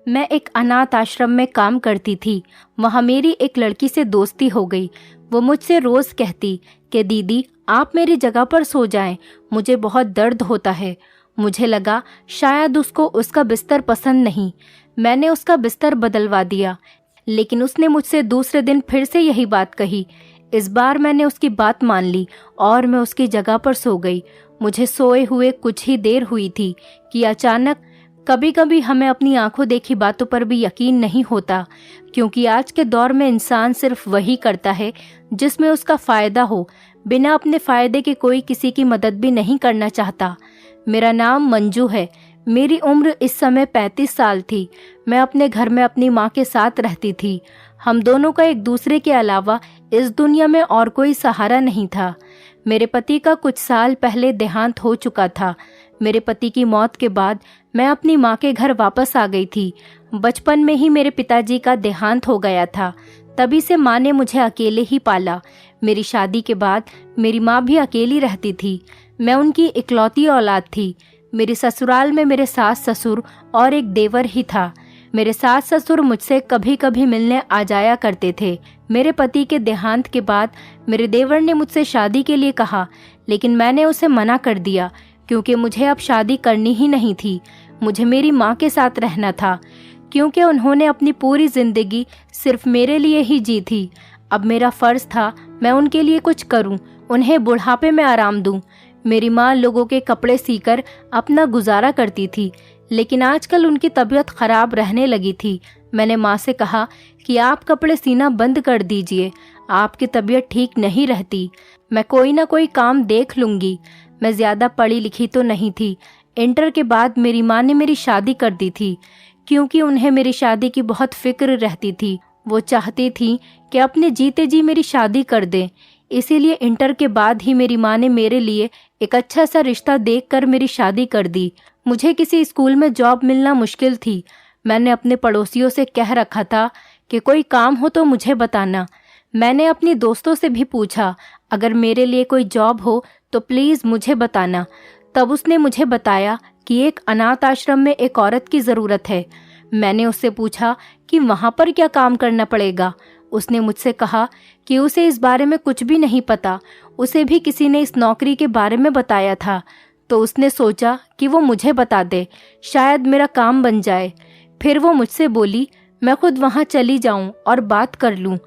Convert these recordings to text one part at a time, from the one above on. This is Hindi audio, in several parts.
मैं एक अनाथ आश्रम में काम करती थी। वहाँ मेरी एक लड़की से दोस्ती हो गई। वो मुझसे रोज़ कहती कि दीदी आप मेरी जगह पर सो जाएं, मुझे बहुत दर्द होता है। मुझे लगा शायद उसको उसका बिस्तर पसंद नहीं। मैंने उसका बिस्तर बदलवा दिया, लेकिन उसने मुझसे दूसरे दिन फिर से यही बात कही। इस बार मैंने उसकी बात मान ली और मैं उसकी जगह पर सो गई। मुझे सोए हुए कुछ ही देर हुई थी कि अचानक, कभी कभी हमें अपनी आंखों देखी बातों पर भी यकीन नहीं होता, क्योंकि आज के दौर में इंसान सिर्फ वही करता है जिसमें उसका फ़ायदा हो। बिना अपने फ़ायदे के कोई किसी की मदद भी नहीं करना चाहता। मेरा नाम मंजू है। मेरी उम्र इस समय 35 साल थी। मैं अपने घर में अपनी माँ के साथ रहती थी। हम दोनों का एक दूसरे के अलावा इस दुनिया में और कोई सहारा नहीं था। मेरे पति का कुछ साल पहले देहांत हो चुका था। मेरे पति की मौत के बाद मैं अपनी माँ के घर वापस आ गई थी। बचपन में ही मेरे पिताजी का देहांत हो गया था। तभी से माँ ने मुझे अकेले ही पाला। मेरी शादी के बाद मेरी माँ भी अकेली रहती थी। मैं उनकी इकलौती औलाद थी। मेरी ससुराल में मेरे सास ससुर और एक देवर ही था। मेरे सास ससुर मुझसे कभी कभी मिलने आ जाया करते थे। मेरे पति के देहांत के बाद मेरे देवर ने मुझसे शादी के लिए कहा, लेकिन मैंने उसे मना कर दिया, क्योंकि मुझे अब शादी करनी ही नहीं थी। मुझे मेरी माँ के साथ रहना था, क्योंकि उन्होंने अपनी पूरी जिंदगी सिर्फ मेरे लिए ही जी थी। अब मेरा फर्ज था मैं उनके लिए कुछ करूं, उन्हें बुढ़ापे में आराम दूं। मेरी माँ लोगों के कपड़े सीकर अपना गुजारा करती थी, लेकिन आजकल उनकी तबीयत खराब रहने लगी थी। मैंने माँ से कहा कि आप कपड़े सीना बंद कर दीजिए, आपकी तबीयत ठीक नहीं रहती। मैं कोई ना कोई काम देख लूँगी। मैं ज़्यादा पढ़ी लिखी तो नहीं थी। इंटर के बाद मेरी माँ ने मेरी शादी कर दी थी, क्योंकि उन्हें मेरी शादी की बहुत फिक्र रहती थी। वो चाहती थी कि अपने जीते जी मेरी शादी कर दें। इसीलिए इंटर के बाद ही मेरी माँ ने मेरे लिए एक अच्छा सा रिश्ता देखकर मेरी शादी कर दी। मुझे किसी स्कूल में जॉब मिलना मुश्किल थी। मैंने अपने पड़ोसियों से कह रखा था कि कोई काम हो तो मुझे बताना। मैंने अपनी दोस्तों से भी पूछा, अगर मेरे लिए कोई जॉब हो तो प्लीज़ मुझे बताना। तब उसने मुझे बताया कि एक अनाथ आश्रम में एक औरत की ज़रूरत है। मैंने उससे पूछा कि वहाँ पर क्या काम करना पड़ेगा। उसने मुझसे कहा कि उसे इस बारे में कुछ भी नहीं पता। उसे भी किसी ने इस नौकरी के बारे में बताया था, तो उसने सोचा कि वो मुझे बता दे, शायद मेरा काम बन जाए। फिर वो मुझसे बोली मैं खुद वहाँ चली जाऊँ और बात कर लूँ।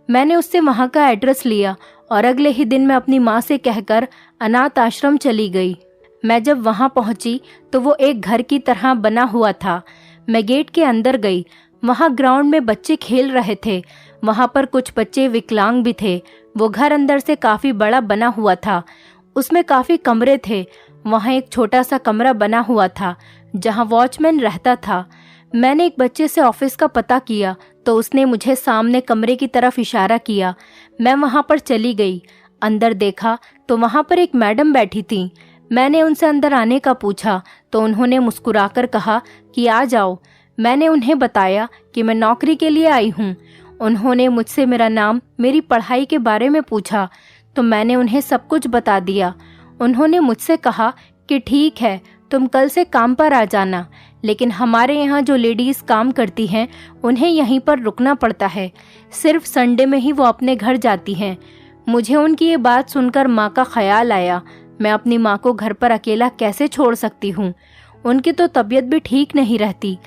मैंने उससे वहाँ का एड्रेस लिया और अगले ही दिन मैं अपनी माँ से कहकर अनाथ आश्रम चली गई। मैं जब वहाँ पहुँची तो वो एक घर की तरह बना हुआ था। मैं गेट के अंदर गई। वहाँ ग्राउंड में बच्चे खेल रहे थे। वहाँ पर कुछ बच्चे विकलांग भी थे। वो घर अंदर से काफ़ी बड़ा बना हुआ था। उसमें काफ़ी कमरे थे। वहाँ एक छोटा सा कमरा बना हुआ था जहाँ वॉचमैन रहता था। मैंने एक बच्चे से ऑफिस का पता किया तो उसने मुझे सामने कमरे की तरफ इशारा किया। मैं वहाँ पर चली गई। अंदर देखा तो वहाँ पर एक मैडम बैठी थी। मैंने उनसे अंदर आने का पूछा तो उन्होंने मुस्कुराकर कहा कि आ जाओ। मैंने उन्हें बताया कि मैं नौकरी के लिए आई हूँ। उन्होंने मुझसे मेरा नाम, मेरी पढ़ाई के बारे में पूछा तो मैंने उन्हें सब कुछ बता दिया। उन्होंने मुझसे कहा कि ठीक है, तुम कल से काम पर आ जाना, लेकिन हमारे यहाँ जो लेडीज़ काम करती हैं उन्हें यहीं पर रुकना पड़ता है। सिर्फ संडे में ही वो अपने घर जाती हैं। मुझे उनकी ये बात सुनकर माँ का ख्याल आया। मैं अपनी माँ को घर पर अकेला कैसे छोड़ सकती हूँ? उनकी तो तबीयत भी ठीक नहीं रहती।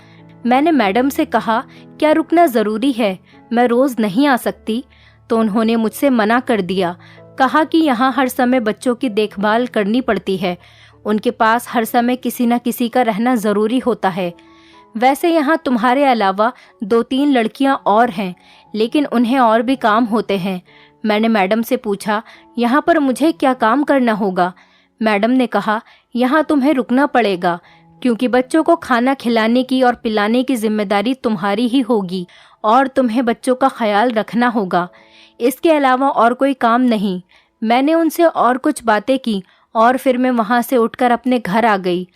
मैंने मैडम से कहा क्या रुकना ज़रूरी है, मैं रोज़ नहीं आ सकती? तो उन्होंने मुझसे मना कर दिया। कहा कि यहाँ हर समय बच्चों की देखभाल करनी पड़ती है, उनके पास हर समय किसी न किसी का रहना ज़रूरी होता है। वैसे यहाँ तुम्हारे अलावा 2-3 लड़कियाँ और हैं, लेकिन उन्हें और भी काम होते हैं। मैंने मैडम से पूछा यहाँ पर मुझे क्या काम करना होगा? मैडम ने कहा यहाँ तुम्हें रुकना पड़ेगा, क्योंकि बच्चों को खाना खिलाने की और पिलाने की जिम्मेदारी तुम्हारी ही होगी और तुम्हें बच्चों का ख्याल रखना होगा। इसके अलावा और कोई काम नहीं। मैंने उनसे और कुछ बातें की और फिर मैं वहाँ से उठकर अपने घर आ गई।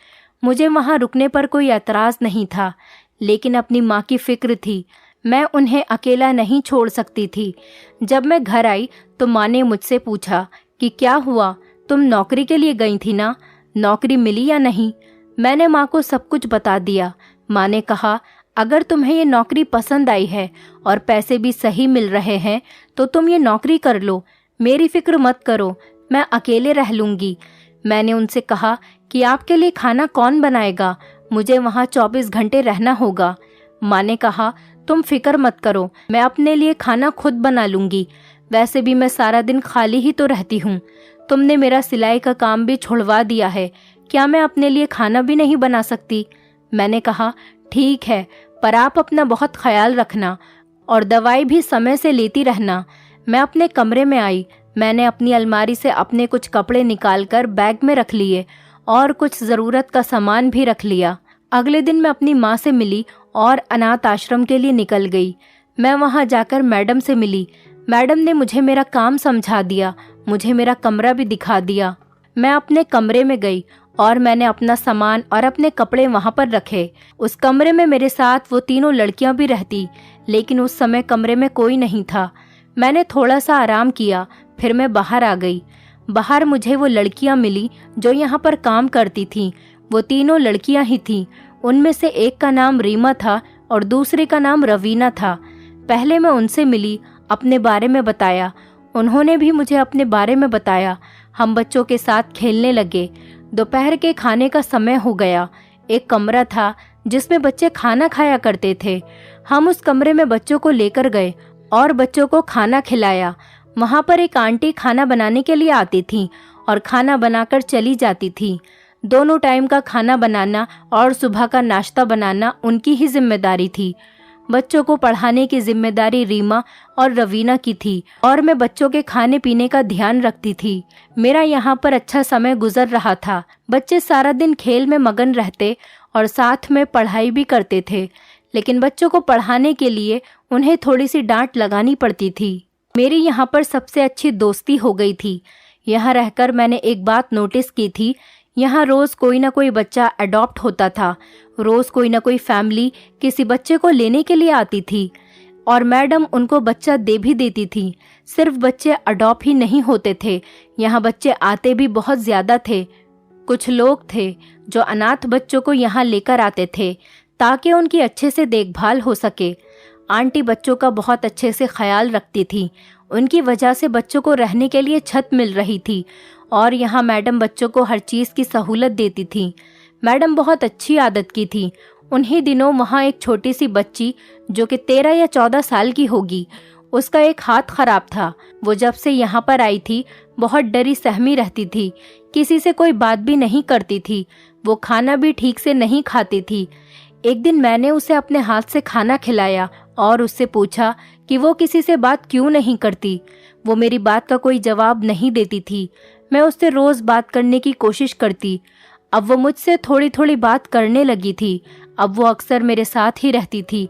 मुझे वहाँ रुकने पर कोई एतराज़ नहीं था, लेकिन अपनी माँ की फिक्र थी। मैं उन्हें अकेला नहीं छोड़ सकती थी। जब मैं घर आई तो माँ ने मुझसे पूछा कि क्या हुआ, तुम नौकरी के लिए गई थी ना, नौकरी मिली या नहीं? मैंने माँ को सब कुछ बता दिया। माँ ने कहा अगर तुम्हें ये नौकरी पसंद आई है और पैसे भी सही मिल रहे हैं तो तुम ये नौकरी कर लो, मेरी फिक्र मत करो, मैं अकेले रह लूँगी। मैंने उनसे कहा कि आपके लिए खाना कौन बनाएगा, मुझे वहाँ 24 घंटे रहना होगा। माँ ने कहा तुम फिक्र मत करो, मैं अपने लिए खाना खुद बना लूँगी, वैसे भी मैं सारा दिन खाली ही तो रहती हूँ। तुमने मेरा सिलाई का काम भी छुड़वा दिया है, क्या मैं अपने लिए खाना भी नहीं बना सकती? मैंने कहा ठीक है, पर आप अपना बहुत ख्याल रखना और दवाई भी समय से लेती रहना। मैं अपने कमरे में आई। मैंने अपनी अलमारी से अपने कुछ कपड़े निकालकर बैग में रख लिए और कुछ ज़रूरत का सामान भी रख लिया। अगले दिन मैं अपनी माँ से मिली और अनाथ आश्रम के लिए निकल गई। मैं वहाँ जाकर मैडम से मिली। मैडम ने मुझे मेरा काम समझा दिया, मुझे मेरा कमरा भी दिखा दिया। मैं अपने कमरे में गई और मैंने अपना सामान और अपने कपड़े वहाँ पर रखे। उस कमरे में मेरे साथ वो तीनों लड़कियाँ भी रहती, लेकिन उस समय कमरे में कोई नहीं था। मैंने थोड़ा सा आराम किया, फिर मैं बाहर आ गई। बाहर मुझे वो लड़कियाँ मिली जो यहाँ पर काम करती थीं। वो तीनों लड़कियाँ ही थीं। उनमें से एक का नाम रीमा था और दूसरे का नाम रवीना था। पहले मैं उनसे मिली, अपने बारे में बताया। उन्होंने भी मुझे अपने बारे में बताया। हम बच्चों के साथ खेलने लगे। दोपहर के खाने का समय हो गया। एक कमरा था जिसमें बच्चे खाना खाया करते थे। हम उस कमरे में बच्चों को लेकर गए और बच्चों को खाना खिलाया। वहाँ पर एक आंटी खाना बनाने के लिए आती थी और खाना बनाकर चली जाती थी। दोनों टाइम का खाना बनाना और सुबह का नाश्ता बनाना उनकी ही जिम्मेदारी थी। बच्चों को पढ़ाने की जिम्मेदारी रीमा और रवीना की थी और मैं बच्चों के खाने पीने का ध्यान रखती थी। मेरा यहाँ पर अच्छा समय गुजर रहा था। बच्चे सारा दिन खेल में मगन रहते और साथ में पढ़ाई भी करते थे, लेकिन बच्चों को पढ़ाने के लिए उन्हें थोड़ी सी डांट लगानी पड़ती थी। मेरी यहाँ पर सबसे अच्छी दोस्ती हो गई थी। यहाँ रहकर मैंने एक बात नोटिस की थी, यहाँ रोज़ कोई ना कोई बच्चा अडॉप्ट होता था। रोज़ कोई ना कोई फैमिली किसी बच्चे को लेने के लिए आती थी और मैडम उनको बच्चा दे भी देती थी। सिर्फ बच्चे अडॉप्ट ही नहीं होते थे, यहाँ बच्चे आते भी बहुत ज़्यादा थे। कुछ लोग थे जो अनाथ बच्चों को यहाँ लेकर आते थे ताकि उनकी अच्छे से देखभाल हो सके। आंटी बच्चों का बहुत अच्छे से ख्याल रखती थी। उनकी वजह से बच्चों को रहने के लिए छत मिल रही थी और यहाँ मैडम बच्चों को हर चीज़ की सहूलत देती थी। मैडम बहुत अच्छी आदत की थी। उन्हीं दिनों वहाँ एक छोटी सी बच्ची जो कि 13 या 14 साल की होगी, उसका एक हाथ खराब था। वो जब से यहाँ पर आई थी बहुत डरी सहमी रहती थी, किसी से कोई बात भी नहीं करती थी। वो खाना भी ठीक से नहीं खाती थी। एक दिन मैंने उसे अपने हाथ से खाना खिलाया और उससे पूछा कि वो किसी से बात क्यों नहीं करती। वो मेरी बात का कोई जवाब नहीं देती थी। मैं उससे रोज़ बात करने की कोशिश करती। अब वो मुझसे थोड़ी थोड़ी बात करने लगी थी। अब वो अक्सर मेरे साथ ही रहती थी।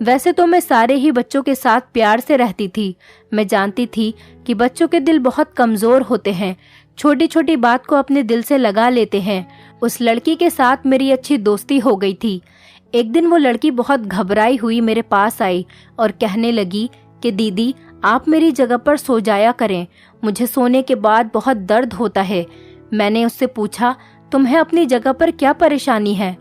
वैसे तो मैं सारे ही बच्चों के साथ प्यार से रहती थी। मैं जानती थी कि बच्चों के दिल बहुत कमज़ोर होते हैं, छोटी छोटी बात को अपने दिल से लगा लेते हैं। उस लड़की के साथ मेरी अच्छी दोस्ती हो गई थी। एक दिन वो लड़की बहुत घबराई हुई मेरे पास आई और कहने लगी कि दीदी आप मेरी जगह पर सो जाया करें, मुझे सोने के बाद बहुत दर्द होता है। मैंने उससे पूछा तुम्हें अपनी जगह पर क्या परेशानी है?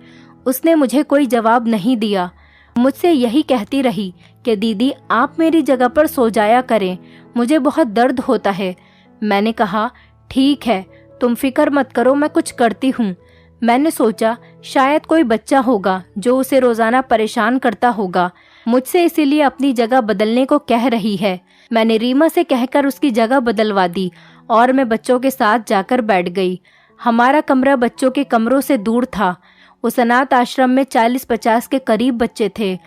उसने मुझे कोई जवाब नहीं दिया। मुझसे यही कहती रही कि दीदी आप मेरी जगह पर सो जाया करें, मुझे बहुत दर्द होता है। मैंने कहा ठीक है, तुम फिक्र मत करो, मैं कुछ करती हूँ। मैंने सोचा शायद कोई बच्चा होगा जो उसे रोज़ाना परेशान करता होगा, मुझसे इसीलिए अपनी जगह बदलने को कह रही है। मैंने रीमा से कहकर उसकी जगह बदलवा दी और मैं बच्चों के साथ जाकर बैठ गई। हमारा कमरा बच्चों के कमरों से दूर था। उस अनाथ आश्रम में 40-50 के करीब बच्चे थे।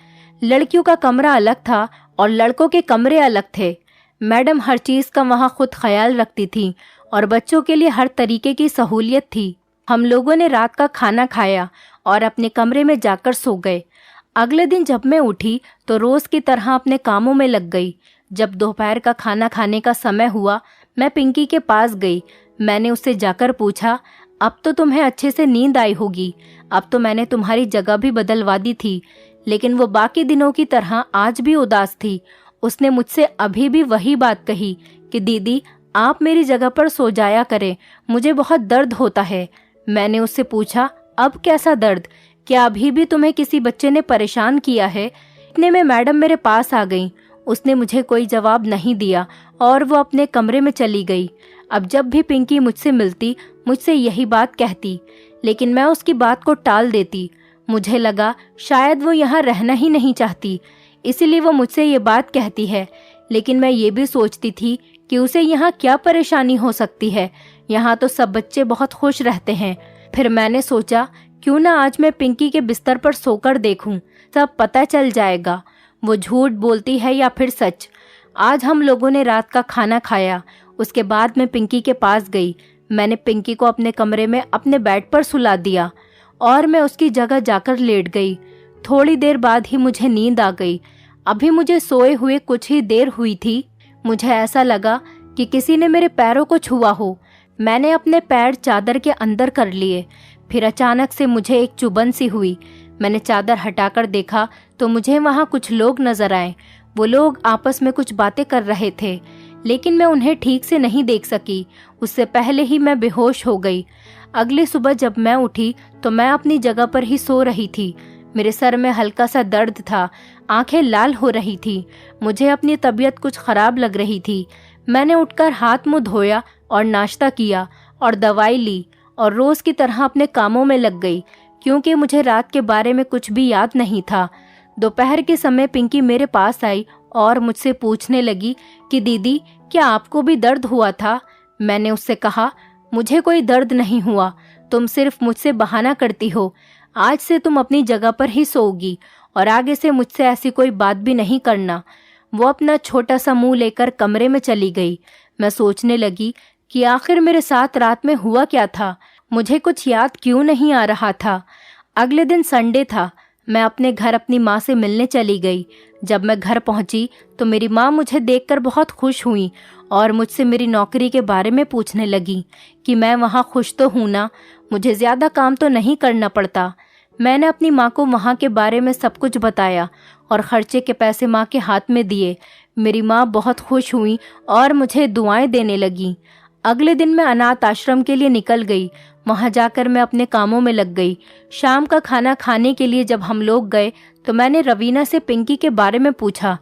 लड़कियों का कमरा अलग था और लड़कों के कमरे अलग थे। मैडम हर चीज़ का वहाँ खुद ख्याल रखती थी और बच्चों के लिए हर तरीके की सहूलियत थी। हम लोगों ने रात का खाना खाया और अपने कमरे में जाकर सो गए। अगले दिन जब मैं उठी तो रोज़ की तरह अपने कामों में लग गई। जब दोपहर का खाना खाने का समय हुआ, मैं पिंकी के पास गई। मैंने उससे जाकर पूछा अब तो तुम्हें अच्छे से नींद आई होगी, अब तो मैंने तुम्हारी जगह भी बदलवा दी थी। लेकिन वो बाकी दिनों की तरह आज भी उदास थी। उसने मुझसे अभी भी वही बात कही कि दीदी आप मेरी जगह पर सो जाया करें, मुझे बहुत दर्द होता है। मैंने उससे पूछा अब कैसा दर्द, क्या अभी भी तुम्हें किसी बच्चे ने परेशान किया है? इतने में मैडम मेरे पास आ गई। उसने मुझे कोई जवाब नहीं दिया और वो अपने कमरे में चली गई। अब जब भी पिंकी मुझसे मिलती मुझसे यही बात कहती, लेकिन मैं उसकी बात को टाल देती। मुझे लगा शायद वो यहाँ रहना ही नहीं चाहती, इसीलिए वो मुझसे ये बात कहती है। लेकिन मैं ये भी सोचती थी कि उसे यहाँ क्या परेशानी हो सकती है, यहाँ तो सब बच्चे बहुत खुश रहते हैं। फिर मैंने सोचा क्यों ना आज मैं पिंकी के बिस्तर पर सोकर देखूं, सब पता चल जाएगा वो झूठ बोलती है या फिर सच। आज हम लोगों ने रात का खाना खाया, उसके बाद मैं पिंकी के पास गई। मैंने पिंकी को अपने कमरे में अपने बेड पर सुला दिया और मैं उसकी जगह जाकर लेट गई। थोड़ी देर बाद ही मुझे नींद आ गई। अभी मुझे सोए हुए कुछ ही देर हुई थी, मुझे ऐसा लगा कि किसी ने मेरे पैरों को छुआ हो। मैंने अपने पैर चादर के अंदर कर लिए। फिर अचानक से मुझे एक चुभन सी हुई। मैंने चादर हटाकर देखा तो मुझे वहाँ कुछ लोग नजर आए। वो लोग आपस में कुछ बातें कर रहे थे, लेकिन मैं उन्हें ठीक से नहीं देख सकी। उससे पहले ही मैं बेहोश हो गई। अगली सुबह जब मैं उठी तो मैं अपनी जगह पर ही सो रही थी। मेरे सर में हल्का सा दर्द था, आंखें लाल हो रही थी। मुझे अपनी तबीयत कुछ खराब लग रही थी। मैंने उठकर हाथ मुंह धोया और नाश्ता किया और दवाई ली और रोज की तरह अपने कामों में लग गई, क्योंकि मुझे रात के बारे में कुछ भी याद नहीं था। दोपहर के समय पिंकी मेरे पास आई और मुझसे पूछने लगी कि दीदी, क्या आपको भी दर्द हुआ था? मैंने उससे कहा, मुझे कोई दर्द नहीं हुआ, तुम सिर्फ मुझसे बहाना करती हो। आज से तुम अपनी जगह पर ही सोओगी और आगे से मुझसे ऐसी कोई बात भी नहीं करना। वो अपना छोटा सा मुंह लेकर कमरे में चली गई। मैं सोचने लगी कि आखिर मेरे साथ रात में हुआ क्या था, मुझे कुछ याद क्यों नहीं आ रहा था। अगले दिन संडे था। मैं अपने घर अपनी माँ से मिलने चली गई। जब मैं घर पहुंची तो मेरी माँ मुझे देखकर बहुत खुश हुई और मुझसे मेरी नौकरी के बारे में पूछने लगी कि मैं वहाँ खुश तो हूँ ना, मुझे ज़्यादा काम तो नहीं करना पड़ता। मैंने अपनी माँ को वहाँ के बारे में सब कुछ बताया और खर्चे के पैसे माँ के हाथ में दिए। मेरी माँ बहुत खुश हुई और मुझे दुआएं देने लगी। अगले दिन मैं अनाथ आश्रम के लिए निकल गई। वहाँ जाकर मैं अपने कामों में लग गई। शाम का खाना खाने के लिए जब हम लोग गए तो मैंने रवीना से पिंकी के बारे में पूछा।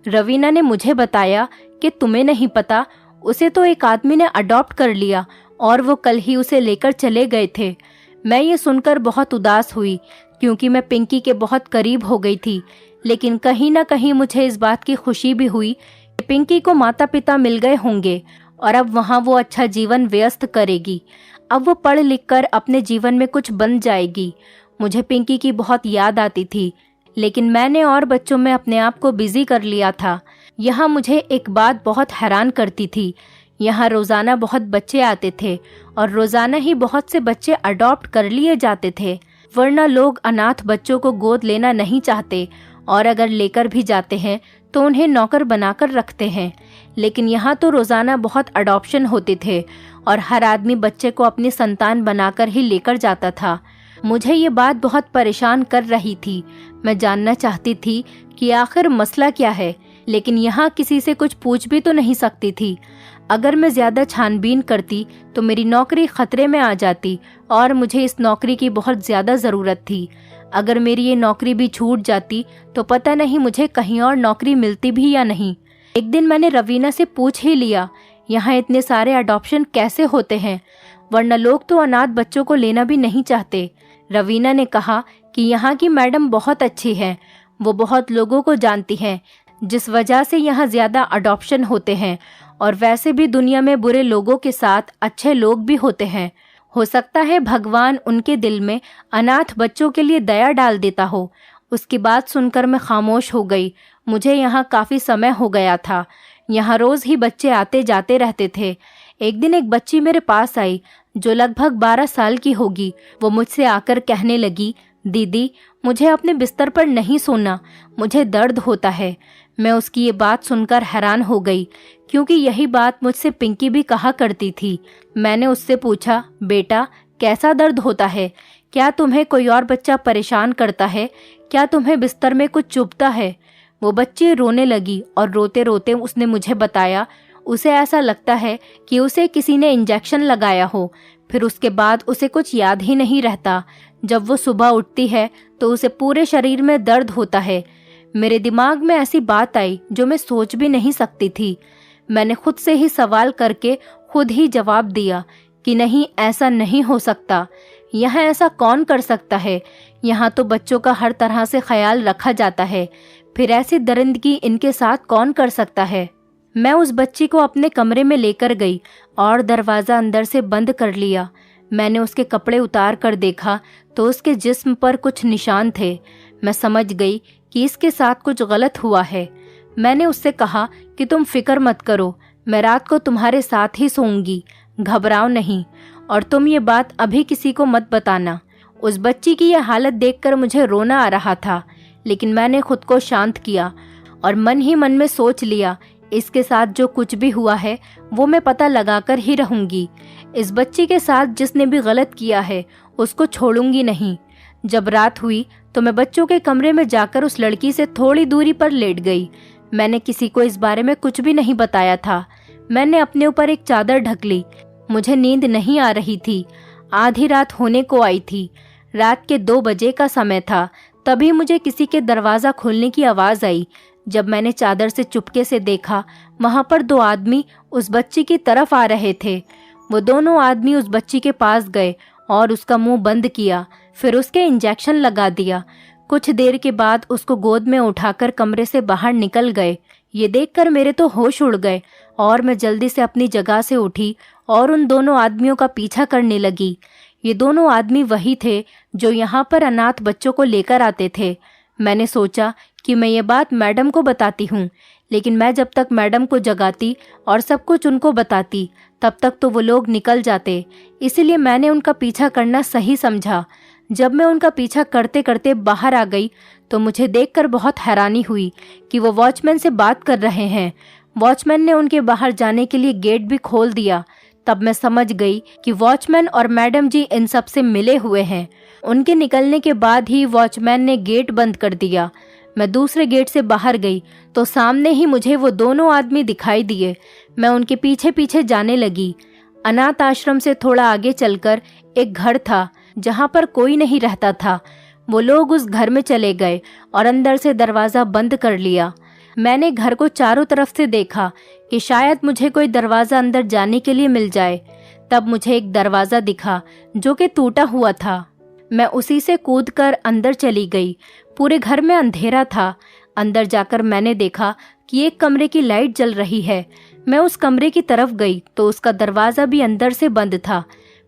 रवीना ने मुझे बताया कि तुम्हें नहीं पता, उसे तो एक आदमी ने अडॉप्ट कर लिया और वो कल ही उसे लेकर चले गए थे। मैं ये सुनकर बहुत उदास हुई, क्योंकि मैं पिंकी के बहुत करीब हो गई थी। लेकिन कहीं ना कहीं मुझे इस बात की खुशी भी हुई कि पिंकी को माता पिता मिल गए होंगे और अब वहाँ वो अच्छा जीवन व्यस्त करेगी। अब वो पढ़ लिख कर अपने जीवन में कुछ बन जाएगी। मुझे पिंकी की बहुत याद आती थी, लेकिन मैंने और बच्चों में अपने आप को बिजी कर लिया था। यहाँ मुझे एक बात बहुत हैरान करती थी। यहाँ रोज़ाना बहुत बच्चे आते थे और रोज़ाना ही बहुत से बच्चे अडॉप्ट कर लिए जाते थे, वरना लोग अनाथ बच्चों को गोद लेना नहीं चाहते और अगर लेकर भी जाते हैं तो उन्हें नौकर बनाकर रखते हैं। लेकिन यहाँ तो रोज़ाना बहुत अडॉप्शन होते थे और हर आदमी बच्चे को अपनी संतान बनाकर ही लेकर जाता था। मुझे ये बात बहुत परेशान कर रही थी। मैं जानना चाहती थी कि आखिर मसला क्या है, लेकिन यहाँ किसी से कुछ पूछ भी तो नहीं सकती थी। अगर मैं ज़्यादा छानबीन करती तो मेरी नौकरी खतरे में आ जाती और मुझे इस नौकरी की बहुत ज़्यादा ज़रूरत थी। अगर मेरी ये नौकरी भी छूट जाती तो पता नहीं मुझे कहीं और नौकरी मिलती भी या नहीं। एक दिन मैंने रवीना से पूछ ही लिया, यहाँ इतने सारे अडॉप्शन कैसे होते हैं, वरना लोग तो अनाथ बच्चों को लेना भी नहीं चाहते। रवीना ने कहा कि यहाँ की मैडम बहुत अच्छी है, वो बहुत लोगों को जानती हैं, जिस वजह से यहाँ ज़्यादा अडॉप्शन होते हैं। और वैसे भी दुनिया में बुरे लोगों के साथ अच्छे लोग भी होते हैं। हो सकता है भगवान उनके दिल में अनाथ बच्चों के लिए दया डाल देता हो। उसकी बात सुनकर मैं खामोश हो गई। मुझे यहाँ काफ़ी समय हो गया था। यहाँ रोज़ ही बच्चे आते जाते रहते थे। एक दिन एक बच्ची मेरे पास आई जो लगभग 12 साल की होगी। वो मुझसे आकर कहने लगी, दीदी मुझे अपने बिस्तर पर नहीं सोना, मुझे दर्द होता है। मैं उसकी ये बात सुनकर हैरान हो गई, क्योंकि यही बात मुझसे पिंकी भी कहा करती थी। मैंने उससे पूछा, बेटा कैसा दर्द होता है? क्या तुम्हें कोई और बच्चा परेशान करता है? क्या तुम्हें बिस्तर में कुछ चुभता है? वो बच्ची रोने लगी और रोते रोते उसने मुझे बताया उसे ऐसा लगता है कि उसे किसी ने इंजेक्शन लगाया हो। फिर उसके बाद उसे कुछ याद ही नहीं रहता। जब वो सुबह उठती है तो उसे पूरे शरीर में दर्द होता है। मेरे दिमाग में ऐसी बात आई जो मैं सोच भी नहीं सकती थी। मैंने खुद से ही सवाल करके खुद ही जवाब दिया कि नहीं, ऐसा नहीं हो सकता। यहाँ ऐसा कौन कर सकता है? यहाँ तो बच्चों का हर तरह से ख्याल रखा जाता है, फिर ऐसी दरिंदगी इनके साथ कौन कर सकता है? मैं उस बच्ची को अपने कमरे में लेकर गई और दरवाज़ा अंदर से बंद कर लिया। मैंने उसके कपड़े उतार कर देखा तो उसके जिस्म पर कुछ निशान थे। मैं समझ गई कि इसके साथ कुछ गलत हुआ है। मैंने उससे कहा कि तुम फिक्र मत करो, मैं रात को तुम्हारे साथ ही सोऊंगी, घबराओ नहीं, और तुम ये बात अभी किसी को मत बताना। उस बच्ची की यह हालत देखकर मुझे रोना आ रहा था, लेकिन मैंने खुद को शांत किया और मन ही मन में सोच लिया, इसके साथ जो कुछ भी हुआ है वो मैं पता लगाकर ही रहूंगी। इस बच्ची के साथ जिसने भी गलत किया है उसको छोड़ूंगी नहीं। जब रात हुई तो मैं बच्चों के कमरे में जाकर उस लड़की से थोड़ी दूरी पर लेट गई। मैंने किसी को इस बारे में कुछ भी नहीं बताया था। मैंने अपने ऊपर एक चादर ढक ली। मुझे नींद नहीं आ रही थी। आधी रात होने को आई थी। रात के 2 बजे का समय था। तभी मुझे किसी के दरवाज़ा खोलने की आवाज़ आई। जब मैंने चादर से चुपके से देखा, वहाँ पर 2 आदमी उस बच्ची की तरफ आ रहे थे। वो दोनों आदमी उस बच्ची के पास गए और उसका मुंह बंद किया, फिर उसके इंजेक्शन लगा दिया। कुछ देर के बाद उसको गोद में उठाकर कमरे से बाहर निकल गए। ये देखकर मेरे तो होश उड़ गए और मैं जल्दी से अपनी जगह से उठी और उन दोनों आदमियों का पीछा करने लगी। ये दोनों आदमी वही थे जो यहाँ पर अनाथ बच्चों को लेकर आते थे। मैंने सोचा कि मैं ये बात मैडम को बताती हूँ, लेकिन मैं जब तक मैडम को जगाती और सब कुछ उनको बताती तब तक तो वो लोग निकल जाते। इसलिए मैंने उनका पीछा करना सही समझा। जब मैं उनका पीछा करते करते बाहर आ गई तो मुझे देखकर बहुत हैरानी हुई कि वो वॉचमैन से बात कर रहे हैं। वॉचमैन ने उनके बाहर जाने के लिए गेट भी खोल दिया। तब मैं समझ गई कि वॉचमैन और मैडम जी इन सब से मिले हुए हैं। उनके निकलने के बाद ही वॉचमैन ने गेट बंद कर दिया। मैं दूसरे गेट से बाहर गई तो सामने ही मुझे वो दोनों आदमी दिखाई दिए। मैं उनके पीछे पीछे जाने लगी। अनाथ आश्रम से थोड़ा आगे चलकर एक घर था जहाँ पर कोई नहीं रहता था। वो लोग उस घर में चले गए और अंदर से दरवाज़ा बंद कर लिया। मैंने घर को चारों तरफ से देखा कि शायद मुझे कोई दरवाज़ा अंदर जाने के लिए मिल जाए। तब मुझे एक दरवाज़ा दिखा जो कि टूटा हुआ था। मैं उसी से कूदकर अंदर चली गई। पूरे घर में अंधेरा था। अंदर जाकर मैंने देखा कि एक कमरे की लाइट जल रही है। मैं उस कमरे की तरफ गई तो उसका दरवाज़ा भी अंदर से बंद था।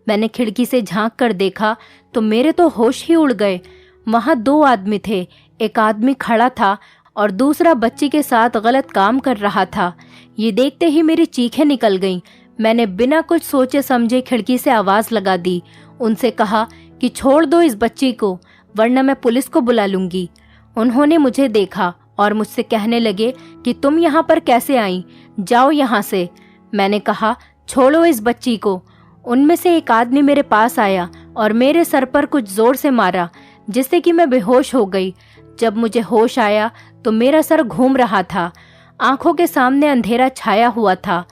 मैंने खिड़की से झांक कर देखा तो मेरे तो होश ही उड़ गए। वहाँ 2 आदमी थे। एक आदमी खड़ा था और दूसरा बच्ची के साथ गलत काम कर रहा था। ये देखते ही मेरी चीखें निकल गईं। मैंने बिना कुछ सोचे समझे खिड़की से आवाज़ लगा दी। उनसे कहा कि छोड़ दो इस बच्ची को, वरना मैं पुलिस को बुला लूंगी। उन्होंने मुझे देखा और मुझसे कहने लगे कि तुम यहाँ पर कैसे आई, जाओ यहाँ से। मैंने कहा छोड़ो इस बच्ची को। उनमें से एक आदमी मेरे पास आया और मेरे सर पर कुछ जोर से मारा, जिससे कि मैं बेहोश हो गई। जब मुझे होश आया तो मेरा सर घूम रहा था। आंखों के सामने अंधेरा छाया हुआ था।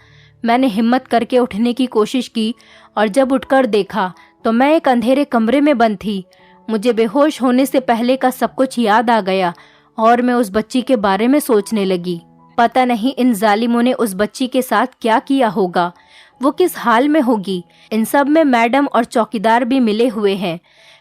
मैंने हिम्मत करके उठने की कोशिश की और जब उठकर देखा तो मैं एक अंधेरे कमरे में बंद थी। मुझे बेहोश होने से पहले का सब कुछ याद आ गया और मैं उस बच्ची के बारे में सोचने लगी। पता नहीं इन जालिमों ने उस बच्ची के साथ क्या किया होगा, वो किस हाल में होगी। इन सब में मैडम और चौकीदार भी मिले हुए हैं।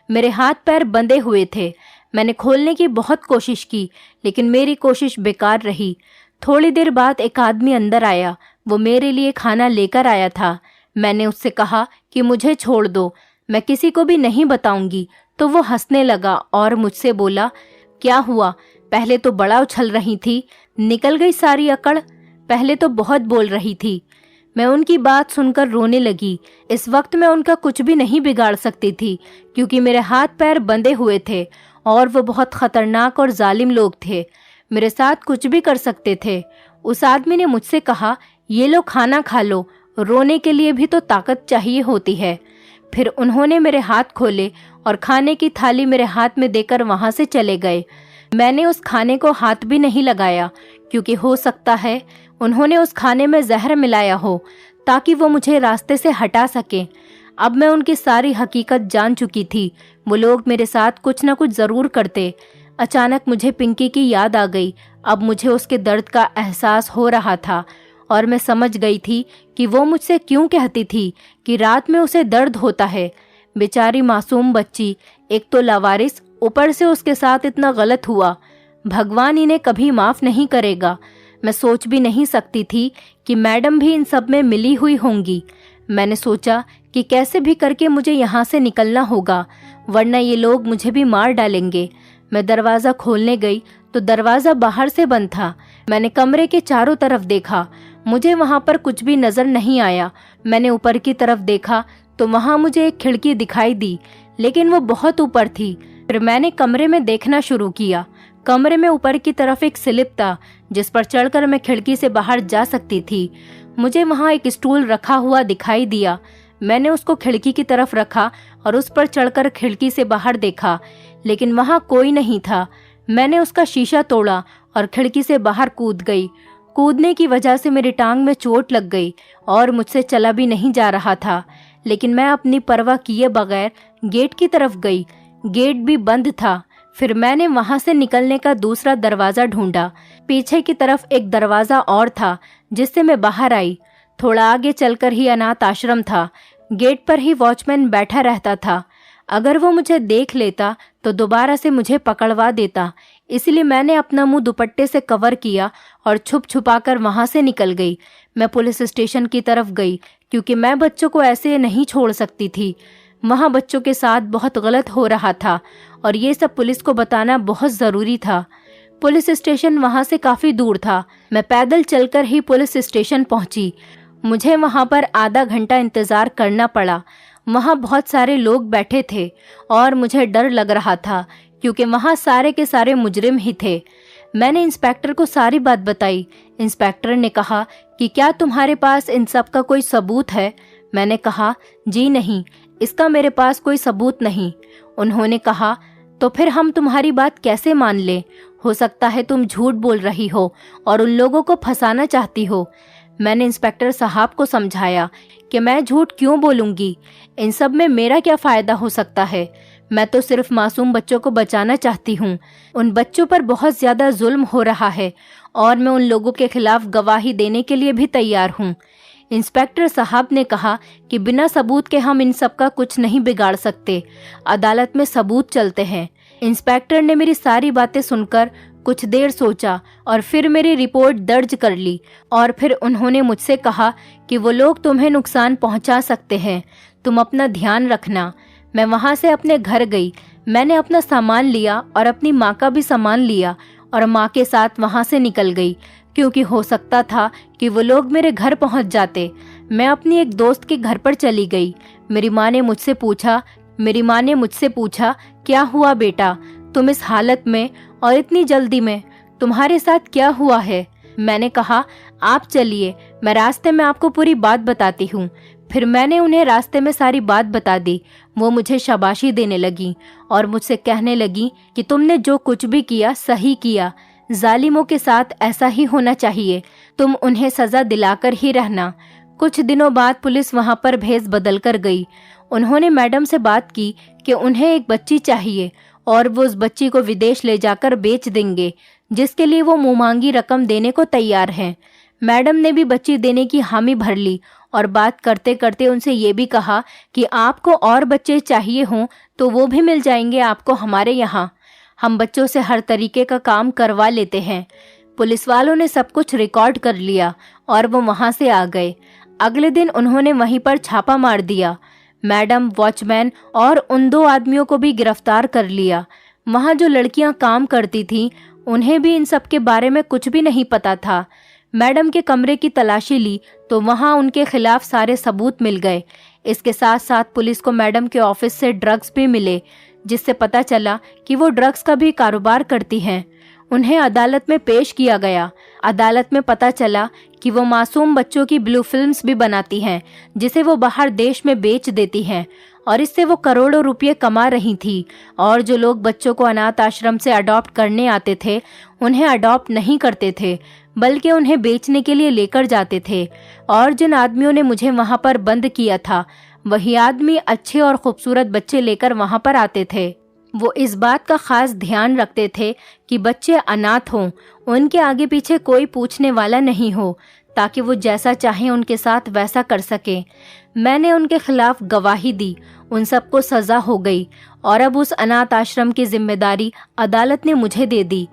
मेरे हाथ पैर बंधे हुए थे। मैंने खोलने की बहुत कोशिश की, लेकिन मेरी कोशिश बेकार रही। थोड़ी देर बाद एक आदमी अंदर आया। वो मेरे लिए खाना लेकर आया था। मैंने उससे कहा कि मुझे छोड़ दो, मैं किसी को भी नहीं बताऊंगी। तो वो हंसने लगा और मुझसे बोला, क्या हुआ, पहले तो बड़ा उछल रही थी, निकल गई सारी अकड़। पहले तो बहुत बोल रही थी। मैं उनकी बात सुनकर रोने लगी। इस वक्त मैं उनका कुछ भी नहीं बिगाड़ सकती थी, क्योंकि मेरे हाथ पैर बंधे हुए थे और वो बहुत खतरनाक और जालिम लोग थे। मेरे साथ कुछ भी कर सकते थे। उस आदमी ने मुझसे कहा, ये लो खाना खा लो, रोने के लिए भी तो ताकत चाहिए होती है। फिर उन्होंने मेरे हाथ खोले और खाने की थाली मेरे हाथ में देकर वहां से चले गए। मैंने उस खाने को हाथ भी नहीं लगाया, क्योंकि हो सकता है उन्होंने उस खाने में जहर मिलाया हो ताकि वो मुझे रास्ते से हटा सके। अब मैं उनकी सारी हकीकत जान चुकी थी। वो लोग मेरे साथ कुछ न कुछ ज़रूर करते। अचानक मुझे पिंकी की याद आ गई। अब मुझे उसके दर्द का एहसास हो रहा था और मैं समझ गई थी कि वो मुझसे क्यों कहती थी कि रात में उसे दर्द होता है। बेचारी मासूम बच्ची, एक तो लावारिस, ऊपर से उसके साथ इतना गलत हुआ। भगवान इन्हें कभी माफ़ नहीं करेगा। मैं सोच भी नहीं सकती थी कि मैडम भी इन सब में मिली हुई होंगी। मैंने सोचा कि कैसे भी करके मुझे यहाँ से निकलना होगा, वरना ये लोग मुझे भी मार डालेंगे। मैं दरवाज़ा खोलने गई तो दरवाज़ा बाहर से बंद था। मैंने कमरे के चारों तरफ देखा, मुझे वहाँ पर कुछ भी नज़र नहीं आया। मैंने ऊपर की तरफ देखा तो वहाँ मुझे एक खिड़की दिखाई दी, लेकिन वो बहुत ऊपर थी। फिर मैंने कमरे में देखना शुरू किया। कमरे में ऊपर की तरफ एक स्लिप था जिस पर चढ़कर मैं खिड़की से बाहर जा सकती थी। मुझे वहाँ एक स्टूल रखा हुआ दिखाई दिया। मैंने उसको खिड़की की तरफ रखा और उस पर चढ़कर खिड़की से बाहर देखा, लेकिन वहाँ कोई नहीं था। मैंने उसका शीशा तोड़ा और खिड़की से बाहर कूद गई। कूदने की वजह से मेरी टांग में चोट लग गई और मुझसे चला भी नहीं जा रहा था, लेकिन मैं अपनी परवाह किए बगैर गेट की तरफ गई। गेट भी बंद था। फिर मैंने वहां से निकलने का दूसरा दरवाज़ा ढूंढा। पीछे की तरफ एक दरवाज़ा और था जिससे मैं बाहर आई। थोड़ा आगे चलकर ही अनाथ आश्रम था। गेट पर ही वॉचमैन बैठा रहता था। अगर वो मुझे देख लेता तो दोबारा से मुझे पकड़वा देता, इसलिए मैंने अपना मुंह दुपट्टे से कवर किया और छुप छुपाकर वहां से निकल गई। मैं पुलिस स्टेशन की तरफ गई क्योंकि मैं बच्चों को ऐसे नहीं छोड़ सकती थी। वहाँ बच्चों के साथ बहुत गलत हो रहा था और ये सब पुलिस को बताना बहुत ज़रूरी था। पुलिस स्टेशन वहाँ से काफ़ी दूर था। मैं पैदल चलकर ही पुलिस स्टेशन पहुँची। मुझे वहाँ पर आधा घंटा इंतज़ार करना पड़ा। वहाँ बहुत सारे लोग बैठे थे और मुझे डर लग रहा था क्योंकि वहाँ सारे के सारे मुजरिम ही थे। मैंने इंस्पेक्टर को सारी बात बताई। इंस्पेक्टर ने कहा कि क्या तुम्हारे पास इन सब का कोई सबूत है? मैंने कहा, जी नहीं, इसका मेरे पास कोई सबूत नहीं। उन्होंने कहा, तो फिर हम तुम्हारी बात कैसे मान लें? हो सकता है तुम झूठ बोल रही हो और उन लोगों को फंसाना चाहती हो। मैंने इंस्पेक्टर साहब को समझाया कि मैं झूठ क्यों बोलूंगी, इन सब में मेरा क्या फ़ायदा हो सकता है। मैं तो सिर्फ मासूम बच्चों को बचाना चाहती हूँ। उन बच्चों पर बहुत ज़्यादा जुल्म हो रहा है और मैं उन लोगों के खिलाफ गवाही देने के लिए भी तैयार हूँ। इंस्पेक्टर साहब ने कहा कि बिना सबूत के हम इन सब का कुछ नहीं बिगाड़ सकते। अदालत में सबूत चलते हैं। इंस्पेक्टर ने मेरी सारी बातें सुनकर कुछ देर सोचा और फिर मेरी रिपोर्ट दर्ज कर ली और फिर उन्होंने मुझसे कहा कि वो लोग तुम्हें नुकसान पहुंचा सकते हैं, तुम अपना ध्यान रखना। मैं वहां से अपने घर गई। मैंने अपना सामान लिया और अपनी माँ का भी सामान लिया और माँ के साथ वहां से निकल गई क्योंकि हो सकता था कि वो लोग मेरे घर पहुंच जाते। मैं अपनी एक दोस्त के घर पर चली गई। मेरी माँ ने मुझसे पूछा, क्या हुआ बेटा, तुम इस हालत में और इतनी जल्दी में, तुम्हारे साथ क्या हुआ है? मैंने कहा, आप चलिए, मैं रास्ते में आपको पूरी बात बताती हूँ। फिर मैंने उन्हें रास्ते में सारी बात बता दी। वो मुझे शाबाशी देने लगी और मुझसे कहने लगी कि तुमने जो कुछ भी किया सही किया। जालिमों के साथ ऐसा ही होना चाहिए, तुम उन्हें सजा दिलाकर ही रहना। कुछ दिनों बाद पुलिस वहाँ पर भेस बदल कर गई। उन्होंने मैडम से बात की कि उन्हें एक बच्ची चाहिए और वो उस बच्ची को विदेश ले जाकर बेच देंगे, जिसके लिए वो मुंहमांगी रकम देने को तैयार हैं। मैडम ने भी बच्ची देने की हामी भर ली और बात करते करते उनसे ये भी कहा कि आपको और बच्चे चाहिए हों तो वो भी मिल जाएंगे आपको हमारे यहाँ। हम बच्चों से हर तरीके का काम करवा लेते हैं। पुलिस वालों ने सब कुछ रिकॉर्ड कर लिया और वो वहाँ से आ गए। अगले दिन उन्होंने वहीं पर छापा मार दिया। मैडम, वॉचमैन और उन 2 आदमियों को भी गिरफ्तार कर लिया। वहाँ जो लड़कियाँ काम करती थीं, उन्हें भी इन सब के बारे में कुछ भी नहीं पता था। मैडम के कमरे की तलाशी ली तो वहाँ उनके खिलाफ सारे सबूत मिल गए। इसके साथ साथ पुलिस को मैडम के ऑफिस से ड्रग्स भी मिले, जिससे पता चला कि वो ड्रग्स का भी कारोबार करती हैं। उन्हें अदालत में पेश किया गया। अदालत में पता चला कि वो मासूम बच्चों की ब्लू फिल्म्स भी बनाती हैं, जिसे वो बाहर देश में बेच देती हैं और इससे वो करोड़ों रुपये कमा रही थी। और जो लोग बच्चों को अनाथ आश्रम से अडॉप्ट करने आते थे उन्हें अडॉप्ट नहीं करते थे, बल्कि उन्हें बेचने के लिए लेकर जाते थे। और जिन आदमियों ने मुझे वहां पर बंद किया था वही आदमी अच्छे और खूबसूरत बच्चे लेकर वहां पर आते थे। वो इस बात का खास ध्यान रखते थे कि बच्चे अनाथ हों, उनके आगे पीछे कोई पूछने वाला नहीं हो, ताकि वो जैसा चाहे उनके साथ वैसा कर सके। मैंने उनके खिलाफ गवाही दी, उन सबको सजा हो गई और अब उस अनाथ आश्रम की जिम्मेदारी अदालत ने मुझे दे दी।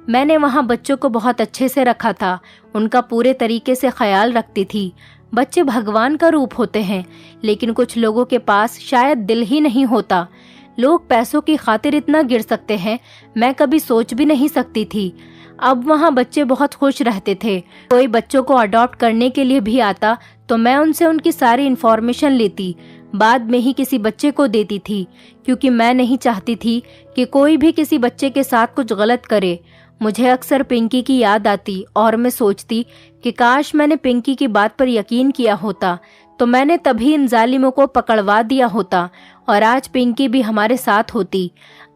मैंने वहाँ बच्चों को बहुत अच्छे से रखा था, उनका पूरे तरीके से ख्याल रखती थी। बच्चे भगवान का रूप होते हैं, लेकिन कुछ लोगों के पास शायद दिल ही नहीं होता। लोग पैसों की खातिर इतना गिर सकते हैं, मैं कभी सोच भी नहीं सकती थी। अब वहाँ बच्चे बहुत खुश रहते थे। कोई बच्चों को अडॉप्ट करने के लिए भी आता तो मैं उनसे उनकी सारी इन्फॉर्मेशन लेती, बाद में ही किसी बच्चे को देती थी, क्योंकि मैं नहीं चाहती थी कि कोई भी किसी बच्चे के साथ कुछ गलत करे। मुझे अक्सर पिंकी की याद आती और मैं सोचती कि काश मैंने पिंकी की बात पर यकीन किया होता, तो मैंने तभी इन जालिमों को पकड़वा दिया होता और आज पिंकी भी हमारे साथ होती।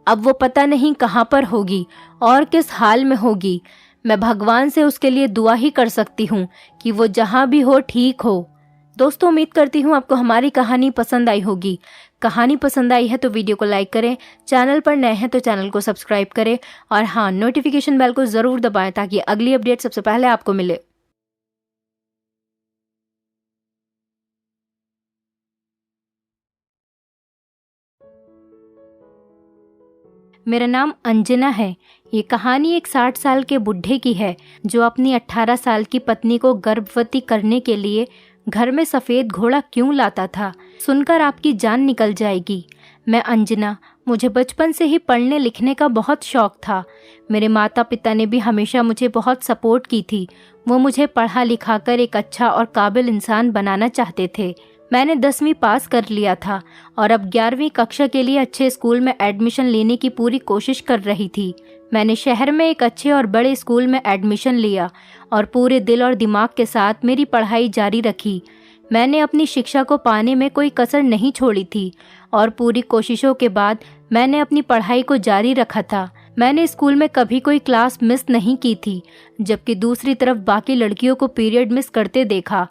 अब वो पता नहीं कहाँ पर होगी और किस हाल में होगी। मैं भगवान से उसके लिए दुआ ही कर सकती हूँ कि वो जहाँ भी हो ठीक हो। दोस्तों, उम्मीद करती हूँ आपको हमारी कहानी पसंद आई होगी। कहानी पसंद आई है तो वीडियो को लाइक करें, चैनल पर नए हैं तो चैनल को सब्सक्राइब करें और हाँ, नोटिफिकेशन बेल को ज़रूर दबाएं ताकि अगली अपडेट सबसे पहले आपको मिले। मेरा नाम अंजना है। ये कहानी एक 60 साल के बुढ़े की है जो अपनी 18 साल की पत्नी को गर्भवती करने के लिए घर में सफ़ेद घोड़ा क्यों लाता था। सुनकर आपकी जान निकल जाएगी। मैं अंजना, मुझे बचपन से ही पढ़ने लिखने का बहुत शौक था। मेरे माता पिता ने भी हमेशा मुझे बहुत सपोर्ट की थी। वो मुझे पढ़ा लिखा कर एक अच्छा और काबिल इंसान बनाना चाहते थे। मैंने 10वीं पास कर लिया था और अब 11वीं कक्षा के लिए अच्छे स्कूल में एडमिशन लेने की पूरी कोशिश कर रही थी। मैंने शहर में एक अच्छे और बड़े स्कूल में एडमिशन लिया और पूरे दिल और दिमाग के साथ मेरी पढ़ाई जारी रखी। मैंने अपनी शिक्षा को पाने में कोई कसर नहीं छोड़ी थी और पूरी कोशिशों के बाद मैंने अपनी पढ़ाई को जारी रखा था। मैंने स्कूल में कभी कोई क्लास मिस नहीं की थी, जबकि दूसरी तरफ बाकी लड़कियों को पीरियड मिस करते देखा।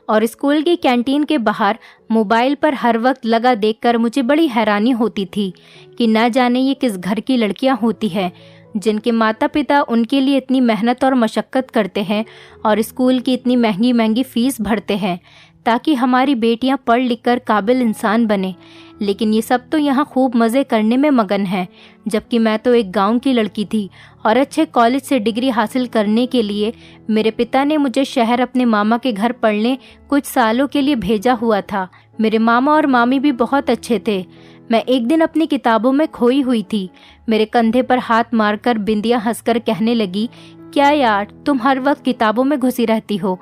और स्कूल की कैंटीन के बाहर मोबाइल पर हर वक्त लगा देखकर मुझे बड़ी हैरानी होती थी कि न जाने ये किस घर की लड़कियां होती हैं जिनके माता पिता उनके लिए इतनी मेहनत और मशक्क़त करते हैं और स्कूल की इतनी महंगी महंगी फ़ीस भरते हैं ताकि हमारी बेटियां पढ़ लिख कर काबिल इंसान बने। लेकिन ये सब तो यहाँ खूब मज़े करने में मगन हैं, जबकि मैं तो एक गांव की लड़की थी और अच्छे कॉलेज से डिग्री हासिल करने के लिए मेरे पिता ने मुझे शहर अपने मामा के घर पढ़ने कुछ सालों के लिए भेजा हुआ था। मेरे मामा और मामी भी बहुत अच्छे थे। मैं एक दिन अपनी किताबों में खोई हुई थी। मेरे कंधे पर हाथ मारकर बिंदिया हंसकर कहने लगी, क्या यार, तुम हर वक्त किताबों में घुसी रहती हो,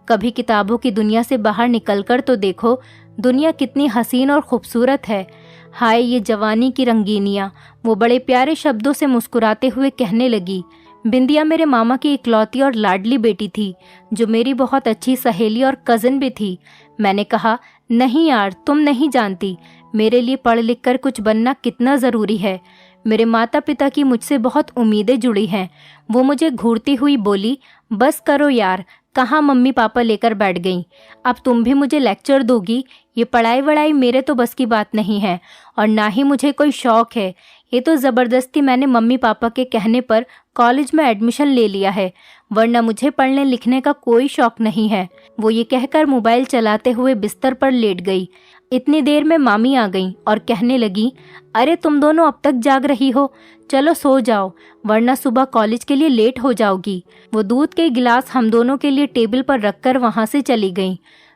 कभी किताबों की दुनिया से बाहर निकलकर तो देखो, दुनिया कितनी हसीन और खूबसूरत है। हाय ये जवानी की रंगीनियाँ। वो बड़े प्यारे शब्दों से मुस्कुराते हुए कहने लगी। बिंदिया मेरे मामा की इकलौती और लाडली बेटी थी, जो मेरी बहुत अच्छी सहेली और कज़न भी थी। मैंने कहा, नहीं यार, तुम नहीं जानती मेरे लिए पढ़ लिख कर कुछ बनना कितना ज़रूरी है। मेरे माता पिता की मुझसे बहुत उम्मीदें जुड़ी हैं। वो मुझे घूरती हुई बोली, बस करो यार, कहाँ मम्मी पापा लेकर बैठ गईं। अब तुम भी मुझे लेक्चर दोगी। ये पढ़ाई वढ़ाई मेरे तो बस की बात नहीं है और ना ही मुझे कोई शौक है। ये तो ज़बरदस्ती मैंने मम्मी पापा के कहने पर कॉलेज में एडमिशन ले लिया है, वरना मुझे पढ़ने लिखने का कोई शौक नहीं है। वो ये कहकर मोबाइल चलाते हुए बिस्तर पर लेट गई। इतनी देर में मामी आ गईं और कहने लगी, अरे तुम दोनों अब तक जाग रही हो, चलो सो जाओ, वरना सुबह कॉलेज के लिए लेट हो जाओगी। वो दूध के गिलास हम दोनों के लिए टेबल पर रखकर वहाँ से चली गईं।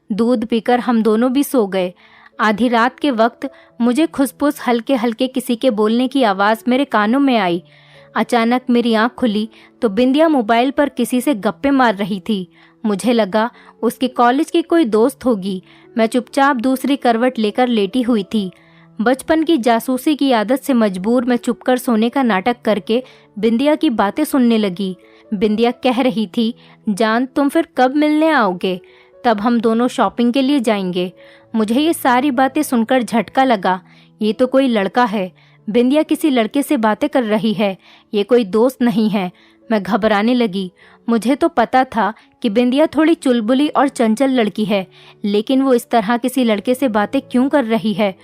दूध पीकर हम दोनों भी सो गए। आधी रात के वक्त मुझे खुसपुस हल्के हल्के किसी के बोलने की आवाज़ मेरे कानों में आई। अचानक मेरी आँख खुली तो बिंदिया मोबाइल पर किसी से गप्पे मार रही थी। मुझे लगा उसके कॉलेज की कोई दोस्त होगी। मैं चुपचाप दूसरी करवट लेकर लेटी हुई थी। बचपन की जासूसी की आदत से मजबूर मैं चुपकर सोने का नाटक करके बिंदिया की बातें सुनने लगी। बिंदिया कह रही थी, जान तुम फिर कब मिलने आओगे? तब हम दोनों शॉपिंग के लिए जाएंगे। मुझे ये सारी बातें सुनकर झटका लगा। ये तो कोई लड़का है। बिंदिया किसी लड़के से बातें कर रही है, ये कोई दोस्त नहीं है। मैं घबराने लगी। मुझे तो पता था कि बिंदिया थोड़ी चुलबुली और चंचल लड़की है, लेकिन वो इस तरह किसी लड़के से बातें क्यों कर रही है,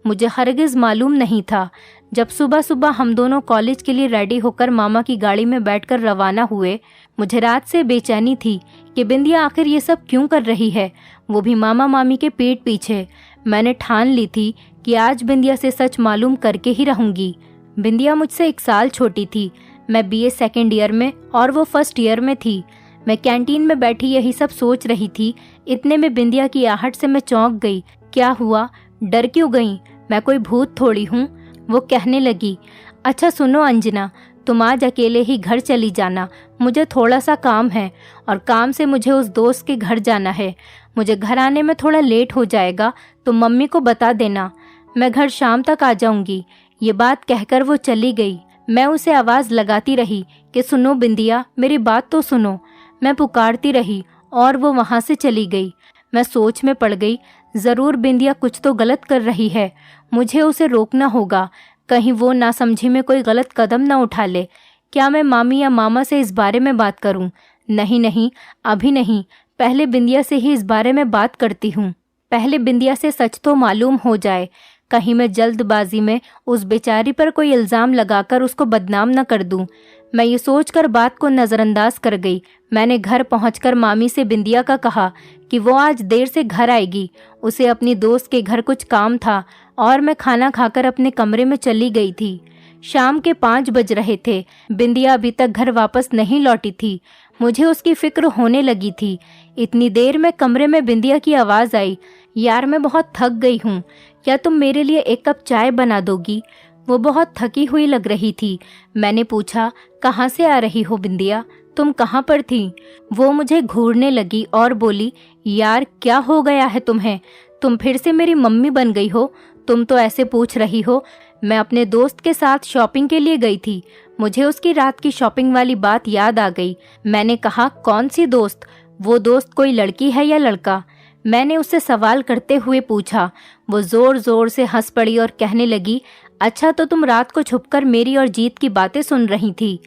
मुझे हरगिज मालूम नहीं था। जब सुबह सुबह हम दोनों कॉलेज के लिए रेडी होकर मामा की गाड़ी में बैठकर रवाना हुए, मुझे रात से बेचैनी थी कि बिंदिया आखिर ये सब क्यों कर रही है, वो भी मामा मामी के पीठ पीछे। मैंने ठान ली थी कि आज बिंदिया से सच मालूम करके ही रहूंगी। बिंदिया मुझसे 1 साल छोटी थी। मैं बीए सेकेंड ईयर में और वो फर्स्ट ईयर में थी। मैं कैंटीन में बैठी यही सब सोच रही थी। इतने में बिंदिया की आहट से मैं चौंक गई। क्या हुआ, डर क्यों गई? मैं कोई भूत थोड़ी हूँ। वो कहने लगी, अच्छा सुनो अंजना, तुम आज अकेले ही घर चली जाना, मुझे थोड़ा सा काम है और काम से मुझे उस दोस्त के घर जाना है। मुझे घर आने में थोड़ा लेट हो जाएगा तो मम्मी को बता देना, मैं घर शाम तक आ जाऊंगी। ये बात कहकर वो चली गई। मैं उसे आवाज़ लगाती रही कि सुनो बिंदिया, मेरी बात तो सुनो। मैं पुकारती रही और वो वहाँ से चली गई। मैं सोच में पड़ गई, ज़रूर बिंदिया कुछ तो गलत कर रही है, मुझे उसे रोकना होगा, कहीं वो नासमझी में कोई गलत कदम ना उठा ले। क्या मैं मामी या मामा से इस बारे में बात करूं? नहीं नहीं, अभी नहीं, पहले बिंदिया से ही इस बारे में बात करती हूँ। पहले बिंदिया से सच तो मालूम हो जाए, कहीं मैं जल्दबाजी में उस बेचारी पर कोई इल्ज़ाम लगाकर उसको बदनाम न कर दूं। मैं ये सोचकर बात को नज़रअंदाज कर गई। मैंने घर पहुंचकर मामी से बिंदिया का कहा कि वो आज देर से घर आएगी, उसे अपनी दोस्त के घर कुछ काम था, और मैं खाना खाकर अपने कमरे में चली गई थी। शाम के 5 बज रहे थे। बिंदिया अभी तक घर वापस नहीं लौटी थी। मुझे उसकी फिक्र होने लगी थी। इतनी देर में कमरे में बिंदिया की आवाज़ आई, यार मैं बहुत थक गई हूँ, क्या तुम मेरे लिए 1 कप चाय बना दोगी? वो बहुत थकी हुई लग रही थी। मैंने पूछा, कहाँ से आ रही हो बिंदिया, तुम कहाँ पर थी? वो मुझे घूरने लगी और बोली, यार क्या हो गया है तुम्हें, तुम फिर से मेरी मम्मी बन गई हो? तुम तो ऐसे पूछ रही हो। मैं अपने दोस्त के साथ शॉपिंग के लिए गई थी। मुझे उसकी रात की शॉपिंग वाली बात याद आ गई। मैंने कहा, कौन सी दोस्त? वो दोस्त कोई लड़की है या लड़का? मैंने उससे सवाल करते हुए पूछा। वो जोर जोर से हंस पड़ी और कहने लगी, अच्छा तो तुम रात को छुपकर मेरी और जीत की बातें सुन रही थी।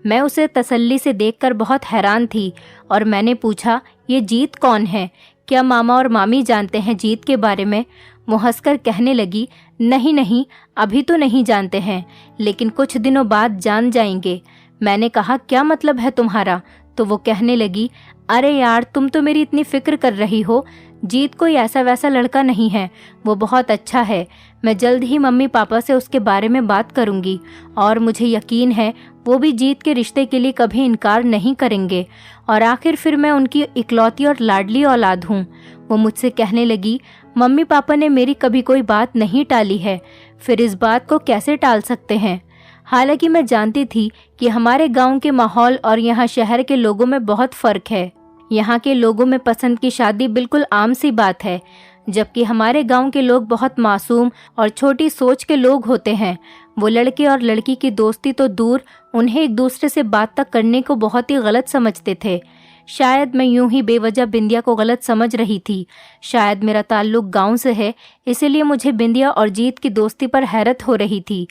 मैं उसे तसल्ली से देखकर बहुत हैरान थी और मैंने पूछा, ये जीत कौन है? क्या मामा और मामी जानते हैं जीत के बारे में? वो हंसकर कहने लगी, नहीं नहीं, अभी तो नहीं जानते हैं, लेकिन कुछ दिनों बाद जान जाएंगे। मैंने कहा, क्या मतलब है तुम्हारा? तो वो कहने लगी, अरे यार तुम तो मेरी इतनी फिक्र कर रही हो, जीत कोई ऐसा वैसा लड़का नहीं है, वो बहुत अच्छा है। मैं जल्द ही मम्मी पापा से उसके बारे में बात करूंगी और मुझे यकीन है वो भी जीत के रिश्ते के लिए कभी इनकार नहीं करेंगे, और आखिर फिर मैं उनकी इकलौती और लाडली औलाद हूँ। वो मुझसे कहने लगी, मम्मी पापा ने मेरी कभी कोई बात नहीं टाली है, फिर इस बात को कैसे टाल सकते हैं? हालांकि मैं जानती थी कि हमारे गांव के माहौल और यहाँ शहर के लोगों में बहुत फ़र्क है। यहाँ के लोगों में पसंद की शादी बिल्कुल आम सी बात है, जबकि हमारे गांव के लोग बहुत मासूम और छोटी सोच के लोग होते हैं। वो लड़के और लड़की की दोस्ती तो दूर, उन्हें एक दूसरे से बात तक करने को बहुत ही गलत समझते थे। शायद मैं यूं ही बेवजह बिंदिया को गलत समझ रही थी। शायद मेरा ताल्लुक गांव से है, इसीलिए मुझे बिंदिया और जीत की दोस्ती पर हैरत हो रही थी।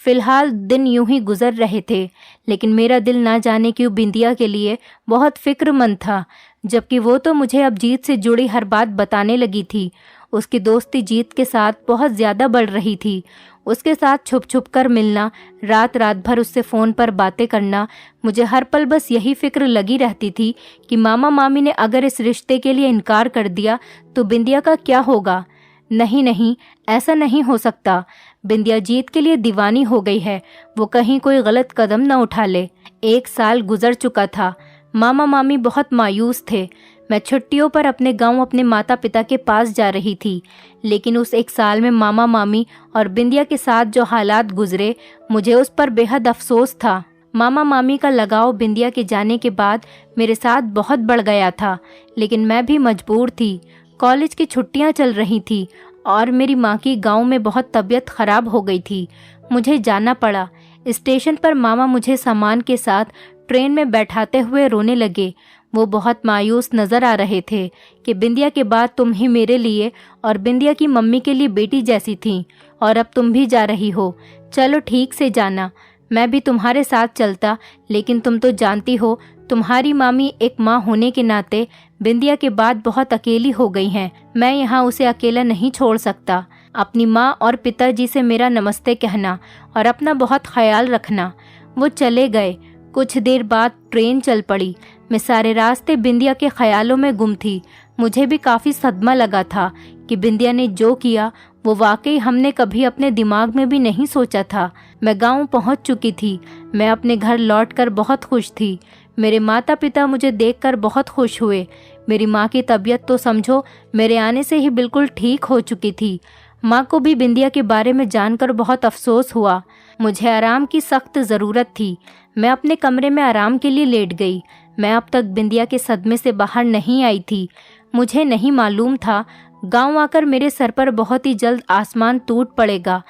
फिलहाल दिन यूं ही गुजर रहे थे, लेकिन मेरा दिल ना जाने क्यों बिंदिया के लिए बहुत फिक्रमंद था, जबकि वो तो मुझे अब जीत से जुड़ी हर बात बताने लगी थी। उसकी दोस्ती जीत के साथ बहुत ज़्यादा बढ़ रही थी। उसके साथ छुप छुप कर मिलना, रात रात भर उससे फ़ोन पर बातें करना, मुझे हर पल बस यही फिक्र लगी रहती थी कि मामा मामी ने अगर इस रिश्ते के लिए इनकार कर दिया तो बिंदिया का क्या होगा। नहीं नहीं, ऐसा नहीं हो सकता। बिंदिया जीत के लिए दीवानी हो गई है, वो कहीं कोई गलत कदम न उठा ले। 1 साल गुजर चुका था। मामा मामी बहुत मायूस थे। मैं छुट्टियों पर अपने गांव अपने माता पिता के पास जा रही थी, लेकिन उस 1 साल में मामा मामी और बिंदिया के साथ जो हालात गुजरे, मुझे उस पर बेहद अफसोस था। मामा मामी का लगाव बिंदिया के जाने के बाद मेरे साथ बहुत बढ़ गया था, लेकिन मैं भी मजबूर थी। कॉलेज की छुट्टियां चल रही थी और मेरी माँ की गांव में बहुत तबीयत खराब हो गई थी। मुझे जाना पड़ा। स्टेशन पर मामा मुझे सामान के साथ ट्रेन में बैठाते हुए रोने लगे। वो बहुत मायूस नज़र आ रहे थे कि बिंदिया के बाद तुम ही मेरे लिए और बिंदिया की मम्मी के लिए बेटी जैसी थी, और अब तुम भी जा रही हो। चलो ठीक से जाना, मैं भी तुम्हारे साथ चलता, लेकिन तुम तो जानती हो तुम्हारी मामी एक माँ होने के नाते बिंदिया के बाद बहुत अकेली हो गई हैं। मैं यहाँ उसे अकेला नहीं छोड़ सकता। अपनी माँ और पिताजी से मेरा नमस्ते कहना और अपना बहुत ख्याल रखना। वो चले गए। कुछ देर बाद ट्रेन चल पड़ी। मैं सारे रास्ते बिंदिया के ख्यालों में गुम थी। मुझे भी काफ़ी सदमा लगा था कि बिंदिया ने जो किया वो वाकई हमने कभी अपने दिमाग में भी नहीं सोचा था। मैं गांव पहुंच चुकी थी। मैं अपने घर लौटकर बहुत खुश थी। मेरे माता पिता मुझे देखकर बहुत खुश हुए। मेरी माँ की तबीयत तो समझो मेरे आने से ही बिल्कुल ठीक हो चुकी थी। माँ को भी बिंदिया के बारे में जानकर बहुत अफसोस हुआ। मुझे आराम की सख्त ज़रूरत थी। मैं अपने कमरे में आराम के लिए लेट गई। मैं अब तक बिंदिया के सदमे से बाहर नहीं आई थी। मुझे नहीं मालूम था गांव आकर मेरे सर पर बहुत ही जल्द आसमान टूट पड़ेगा।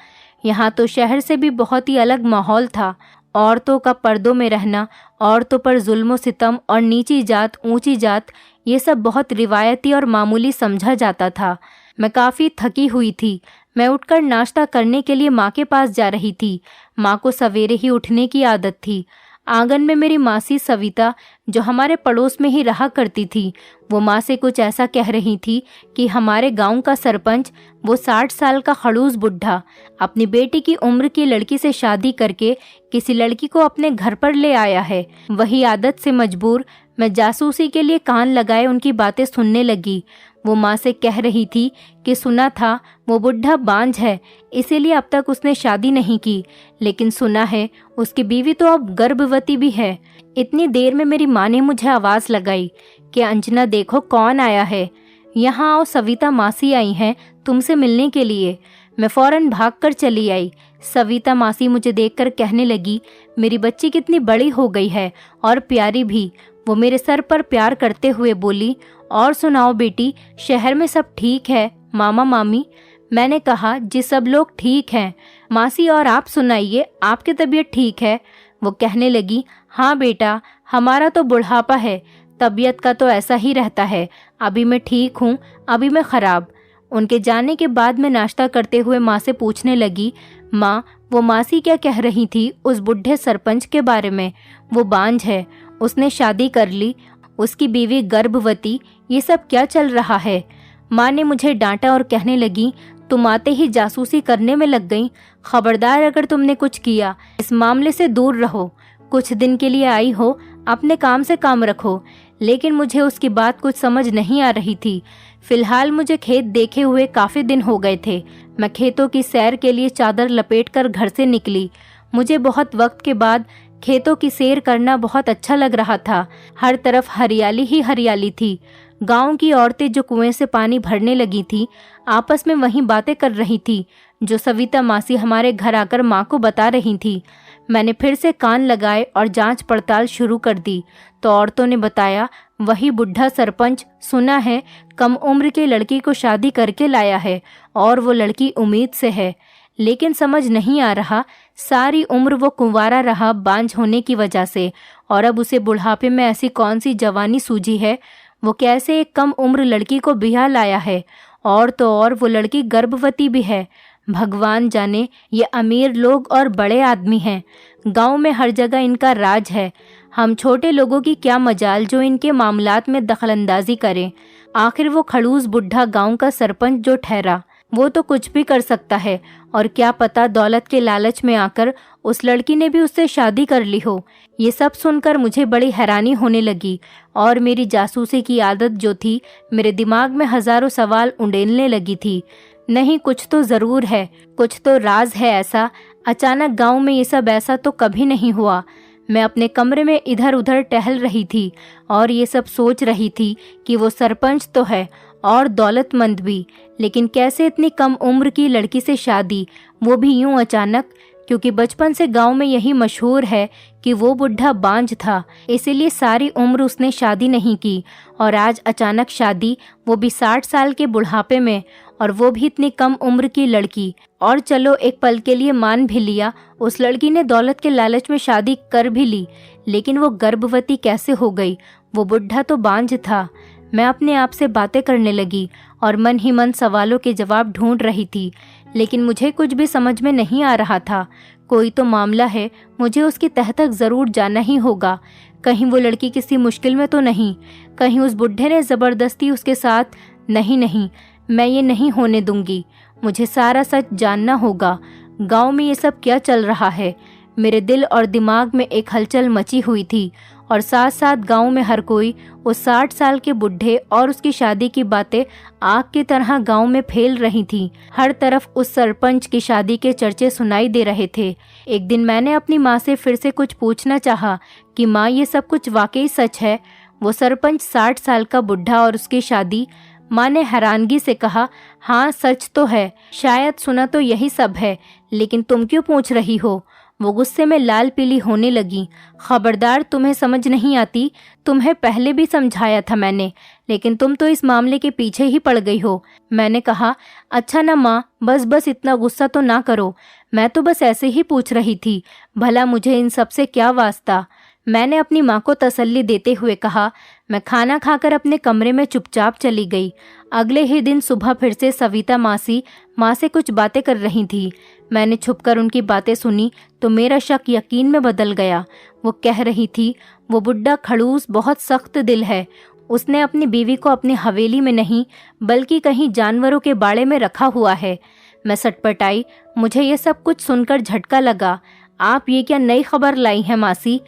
यहाँ तो शहर से भी बहुत ही अलग माहौल था। औरतों का पर्दों में रहना, औरतों पर जुल्म सितम और नीची जात ऊंची जात, ये सब बहुत रिवायती और मामूली समझा जाता था। मैं काफ़ी थकी हुई थी। मैं उठकर नाश्ता करने के लिए माँ के पास जा रही थी। माँ को सवेरे ही उठने की आदत थी। आंगन में मेरी मासी सविता, जो हमारे पड़ोस में ही रहा करती थी, वो माँ से कुछ ऐसा कह रही थी कि हमारे गांव का सरपंच, वो 60 साल का खड़ूस बुढ़ा, अपनी बेटी की उम्र की लड़की से शादी करके किसी लड़की को अपने घर पर ले आया है। वही आदत से मजबूर मैं जासूसी के लिए कान लगाए उनकी बातें सुनने लगी। वो माँ से कह रही थी कि सुना था वो बुढ़ा बांझ है, इसीलिए अब तक उसने शादी नहीं की, लेकिन सुना है उसकी बीवी तो अब गर्भवती भी है। इतनी देर में मेरी माँ ने मुझे आवाज़ लगाई कि अंजना देखो कौन आया है, यहाँ आओ, सविता मासी आई हैं तुमसे मिलने के लिए। मैं फ़ौरन भागकर चली आई। सविता मासी मुझे देखकर कहने लगी, मेरी बच्ची कितनी बड़ी हो गई है और प्यारी भी। वो मेरे सर पर प्यार करते हुए बोली, और सुनाओ बेटी, शहर में सब ठीक है मामा मामी? मैंने कहा, जी सब लोग ठीक हैं मासी, और आप सुनाइए, आपकी तबीयत ठीक है? वो कहने लगी, हाँ बेटा, हमारा तो बुढ़ापा है, तबीयत का तो ऐसा ही रहता है। अभी मैं ठीक हूँ, अभी मैं ख़राब। उनके जाने के बाद मैं नाश्ता करते हुए माँ से पूछने लगी, माँ वो मासी क्या कह रही थी उस बुढ़े सरपंच के बारे में? वो बांझ है, उसने शादी कर ली, उसकी बीवी गर्भवती, ये सब क्या चल रहा है? माँ ने मुझे डांटा और कहने लगी, तुम आते ही जासूसी करने में लग गई। खबरदार, अगर तुमने कुछ किया इस मामले से दूर रहो। कुछ दिन के लिए आई हो, अपने काम से काम रखो। लेकिन मुझे उसकी बात कुछ समझ नहीं आ रही थी। फिलहाल मुझे खेत देखे हुए काफ़ी दिन हो गए थे। मैं खेतों की सैर के लिए चादर लपेटकर घर से निकली। मुझे बहुत वक्त के बाद खेतों की सैर करना बहुत अच्छा लग रहा था। हर तरफ हरियाली ही हरियाली थी। गांव की औरतें जो कुएं से पानी भरने लगी थी, आपस में वहीं बातें कर रही थी जो सविता मासी हमारे घर आकर माँ को बता रही थी। मैंने फिर से कान लगाए और जांच पड़ताल शुरू कर दी तो औरतों ने बताया, वही बुढ़ा सरपंच, सुना है कम उम्र की लड़की को शादी करके लाया है और वो लड़की उम्मीद से है। लेकिन समझ नहीं आ रहा, सारी उम्र वो कुंवारा रहा बांझ होने की वजह से, और अब उसे बुढ़ापे में ऐसी कौन सी जवानी सूझी है? वो कैसे एक कम उम्र लड़की को ब्याह लाया है? और तो और वो लड़की गर्भवती भी है। भगवान जाने, ये अमीर लोग और बड़े आदमी हैं। गांव में हर जगह इनका राज है। हम छोटे लोगों की क्या मजाल जो इनके मामलात में दखलंदाजी करें। आखिर वो खड़ूस बुढ़ा गांव का सरपंच जो ठहरा, वो तो कुछ भी कर सकता है, और क्या पता दौलत के लालच में आकर उस लड़की ने भी उससे शादी कर ली हो। ये सब सुनकर मुझे बड़ी हैरानी होने लगी और मेरी जासूसी की आदत जो थी मेरे दिमाग में हजारों सवाल उंडेलने लगी थी। नहीं, कुछ तो ज़रूर है, कुछ तो राज है ऐसा। अचानक गांव में ये सब ऐसा तो कभी नहीं हुआ। मैं अपने कमरे में इधर उधर टहल रही थी और ये सब सोच रही थी कि वो सरपंच तो है और दौलतमंद भी, लेकिन कैसे इतनी कम उम्र की लड़की से शादी, वो भी यूं अचानक? क्योंकि बचपन से गांव में यही मशहूर है कि वो बुढ़ा बांझ था, इसीलिए सारी उम्र उसने शादी नहीं की, और आज अचानक शादी, वो भी 60 साल के बुढ़ापे में, और वो भी इतनी कम उम्र की लड़की। और चलो एक पल के लिए मान भी लिया उस लड़की ने दौलत के लालच में शादी कर भी ली, लेकिन वो गर्भवती कैसे हो गई? वो बुढ़ा तो बांझ था। मैं अपने आप से बातें करने लगी और मन ही मन सवालों के जवाब ढूंढ रही थी, लेकिन मुझे कुछ भी समझ में नहीं आ रहा था। कोई तो मामला है, मुझे उसकी तह तक ज़रूर जाना ही होगा। कहीं वो लड़की किसी मुश्किल में तो नहीं, कहीं उस बुढ़े ने ज़बरदस्ती उसके साथ। नहीं नहीं, मैं ये नहीं होने दूंगी। मुझे सारा सच जानना होगा। गांव में ये सब क्या चल रहा है? मेरे दिल और दिमाग में एक हलचल मची हुई थी और साथ साथ गांव में हर कोई उस 60 साल के बुढ़े और उसकी शादी की बातें आग की तरह गांव में फैल रही थीं। हर तरफ उस सरपंच की शादी के चर्चे सुनाई दे रहे थे। एक दिन मैंने अपनी माँ से फिर से कुछ पूछना चाहा कि माँ, ये सब कुछ वाकई सच है? वो सरपंच 60 साल का बुढ़ा और उसकी शादी? माँ ने हैरानगी से कहा, हाँ सच तो है। शायद सुना तो यही सब है, लेकिन तुम क्यों पूछ रही हो? वो गुस्से में लाल पीली होने लगी। खबरदार, तुम्हें समझ नहीं आती। तुम्हें पहले भी समझाया था मैंने, लेकिन तुम तो इस मामले के पीछे ही पड़ गई हो। मैंने कहा, अच्छा ना माँ, बस इतना गुस्सा तो ना करो। मैं तो बस ऐसे ही पूछ रही थी, भला मुझे इन सब से क्या वास्ता। मैंने अपनी माँ को तसल्ली देते हुए कहा। मैं खाना खाकर अपने कमरे में चुपचाप चली गई। अगले ही दिन सुबह फिर से सविता मासी माँ से कुछ बातें कर रही थी। मैंने छुपकर उनकी बातें सुनी तो मेरा शक यकीन में बदल गया। वो कह रही थी, वो बुढ़ा खड़ूस बहुत सख्त दिल है। उसने अपनी बीवी को अपनी हवेली में नहीं बल्कि कहीं जानवरों के बाड़े में रखा हुआ है। मैं सटपटाई। मुझे ये सब कुछ सुनकर झटका लगा। आप ये क्या नई खबर लाई हैं मासी?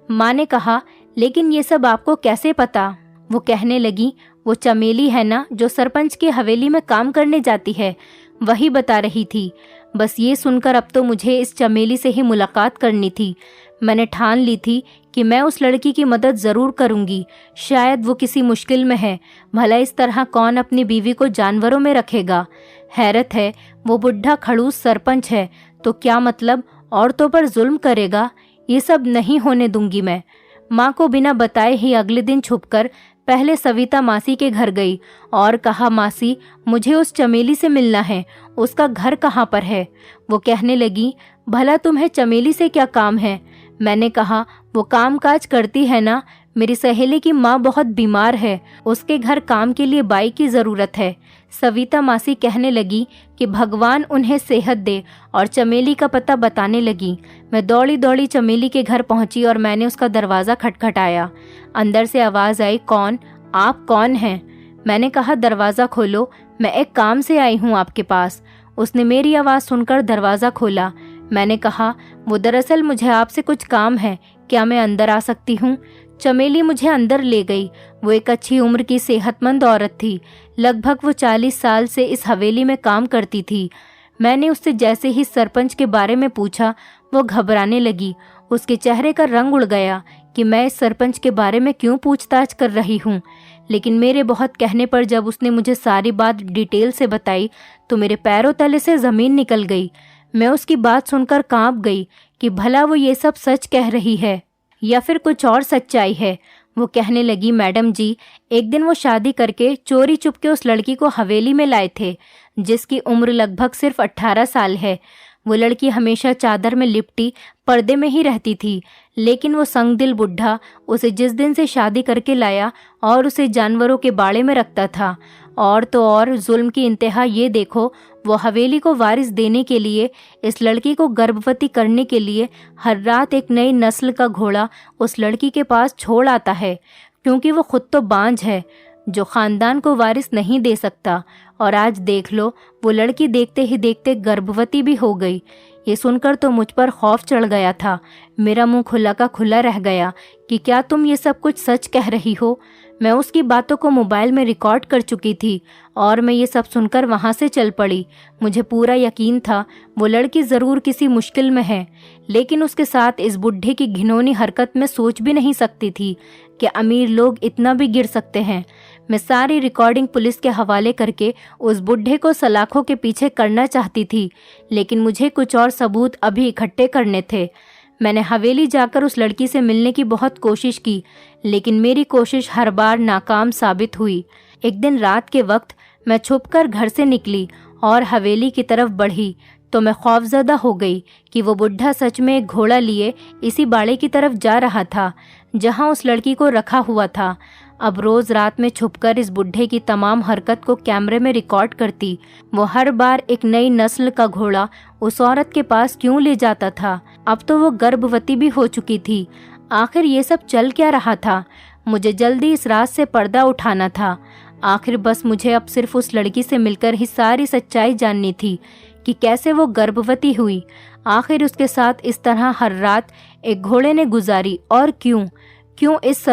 माँ ने कहा, लेकिन ये सब आपको कैसे पता? वो कहने लगी, वो चमेली है ना जो सरपंच की हवेली में काम करने जाती है, वही बता रही थी। बस ये सुनकर अब तो मुझे इस चमेली से ही मुलाकात करनी थी। मैंने ठान ली थी कि मैं उस लड़की की मदद ज़रूर करूंगी। शायद वो किसी मुश्किल में है, भला इस तरह कौन अपनी बीवी को जानवरों में रखेगा? हैरत है, वो बुढ़ा खड़ूस सरपंच है तो क्या मतलब औरतों पर जुल्म करेगा? ये सब नहीं होने दूंगी मैं। माँ को बिना बताए ही अगले दिन छुपकर पहले सविता मासी के घर गई और कहा, मासी, मुझे उस चमेली से मिलना है। उसका घर कहाँ पर है? वो कहने लगी, भला तुम्हें चमेली से क्या काम है? मैंने कहा, वो काम काज करती है ना। मेरी सहेली की माँ बहुत बीमार है, उसके घर काम के लिए बाई की ज़रूरत है। सविता मासी कहने लगी कि भगवान उन्हें सेहत दे और चमेली का पता बताने लगी। मैं दौड़ी दौड़ी चमेली के घर पहुंची और मैंने उसका दरवाज़ा खटखटाया। अंदर से आवाज़ आई, कौन? आप कौन हैं? मैंने कहा, दरवाज़ा खोलो, मैं एक काम से आई हूँ आपके पास। उसने मेरी आवाज़ सुनकर दरवाज़ा खोला। मैंने कहा, वो दरअसल मुझे आपसे कुछ काम है, क्या मैं अंदर आ सकती हूँ? चमेली मुझे अंदर ले गई। वो एक अच्छी उम्र की सेहतमंद औरत थी। लगभग वो 40 साल से इस हवेली में काम करती थी। मैंने उससे जैसे ही सरपंच के बारे में पूछा, वो घबराने लगी। उसके चेहरे का रंग उड़ गया कि मैं इस सरपंच के बारे में क्यों पूछताछ कर रही हूँ। लेकिन मेरे बहुत कहने पर जब उसने मुझे सारी बात डिटेल से बताई तो मेरे पैरों तले से ज़मीन निकल गई। मैं उसकी बात सुनकर कांप गई कि भला वो ये सब सच कह रही है या फिर कुछ और सच्चाई है। वो कहने लगी, मैडम जी, एक दिन वो शादी करके चोरी चुपके उस लड़की को हवेली में लाए थे जिसकी उम्र लगभग सिर्फ 18 साल है। वो लड़की हमेशा चादर में लिपटी पर्दे में ही रहती थी, लेकिन वो संगदिल बुढ़ा उसे जिस दिन से शादी करके लाया और उसे जानवरों के बाड़े में रखता था। और तो और जुल्म की इंतहा ये देखो, वो हवेली को वारिस देने के लिए, इस लड़की को गर्भवती करने के लिए हर रात एक नई नस्ल का घोड़ा उस लड़की के पास छोड़ आता है, क्योंकि वो खुद तो बांझ है जो खानदान को वारिस नहीं दे सकता। और आज देख लो, वो लड़की देखते ही देखते गर्भवती भी हो गई। ये सुनकर तो मुझ पर खौफ चढ़ गया था। मेरा मुंह खुला का खुला रह गया कि क्या तुम ये सब कुछ सच कह रही हो? मैं उसकी बातों को मोबाइल में रिकॉर्ड कर चुकी थी और मैं ये सब सुनकर वहाँ से चल पड़ी। मुझे पूरा यकीन था वो लड़की ज़रूर किसी मुश्किल में है, लेकिन उसके साथ इस बुढ़े की घिनौनी हरकत में सोच भी नहीं सकती थी कि अमीर लोग इतना भी गिर सकते हैं। मैं सारी रिकॉर्डिंग पुलिस के हवाले करके उस बुढ़े को सलाखों के पीछे करना चाहती थी, लेकिन मुझे कुछ और सबूत अभी इकट्ठे करने थे। मैंने हवेली जाकर उस लड़की से मिलने की बहुत कोशिश की, लेकिन मेरी कोशिश हर बार नाकाम साबित हुई। एक दिन रात के वक्त मैं छुपकर घर से निकली और हवेली की तरफ बढ़ी तो मैं खौफजदा हो गई कि वो बुढ़ा सच में एक घोड़ा लिए इसी बाड़े की तरफ जा रहा था। जहां उस लड़की को रखा हुआ था। अब रोज रात में छुपकर इस बुढ़े की तमाम हरकत को कैमरे में रिकॉर्ड करती। वो हर बार एक नई नस्ल का घोड़ा उस औरत के पास क्यों ले जाता था? अब तो वो गर्भवती भी हो चुकी थी। आखिर ये सब चल क्या रहा था? मुझे जल्दी इस राज से पर्दा उठाना था। आखिर बस मुझे अब सिर्फ उस लड़की से मिलकर ही सारी सच्चाई जाननी थी कि कैसे वो गर्भवती हुई। आखिर उसके साथ इस तरह हर रात एक घोड़े ने गुजारी, और क्यों इस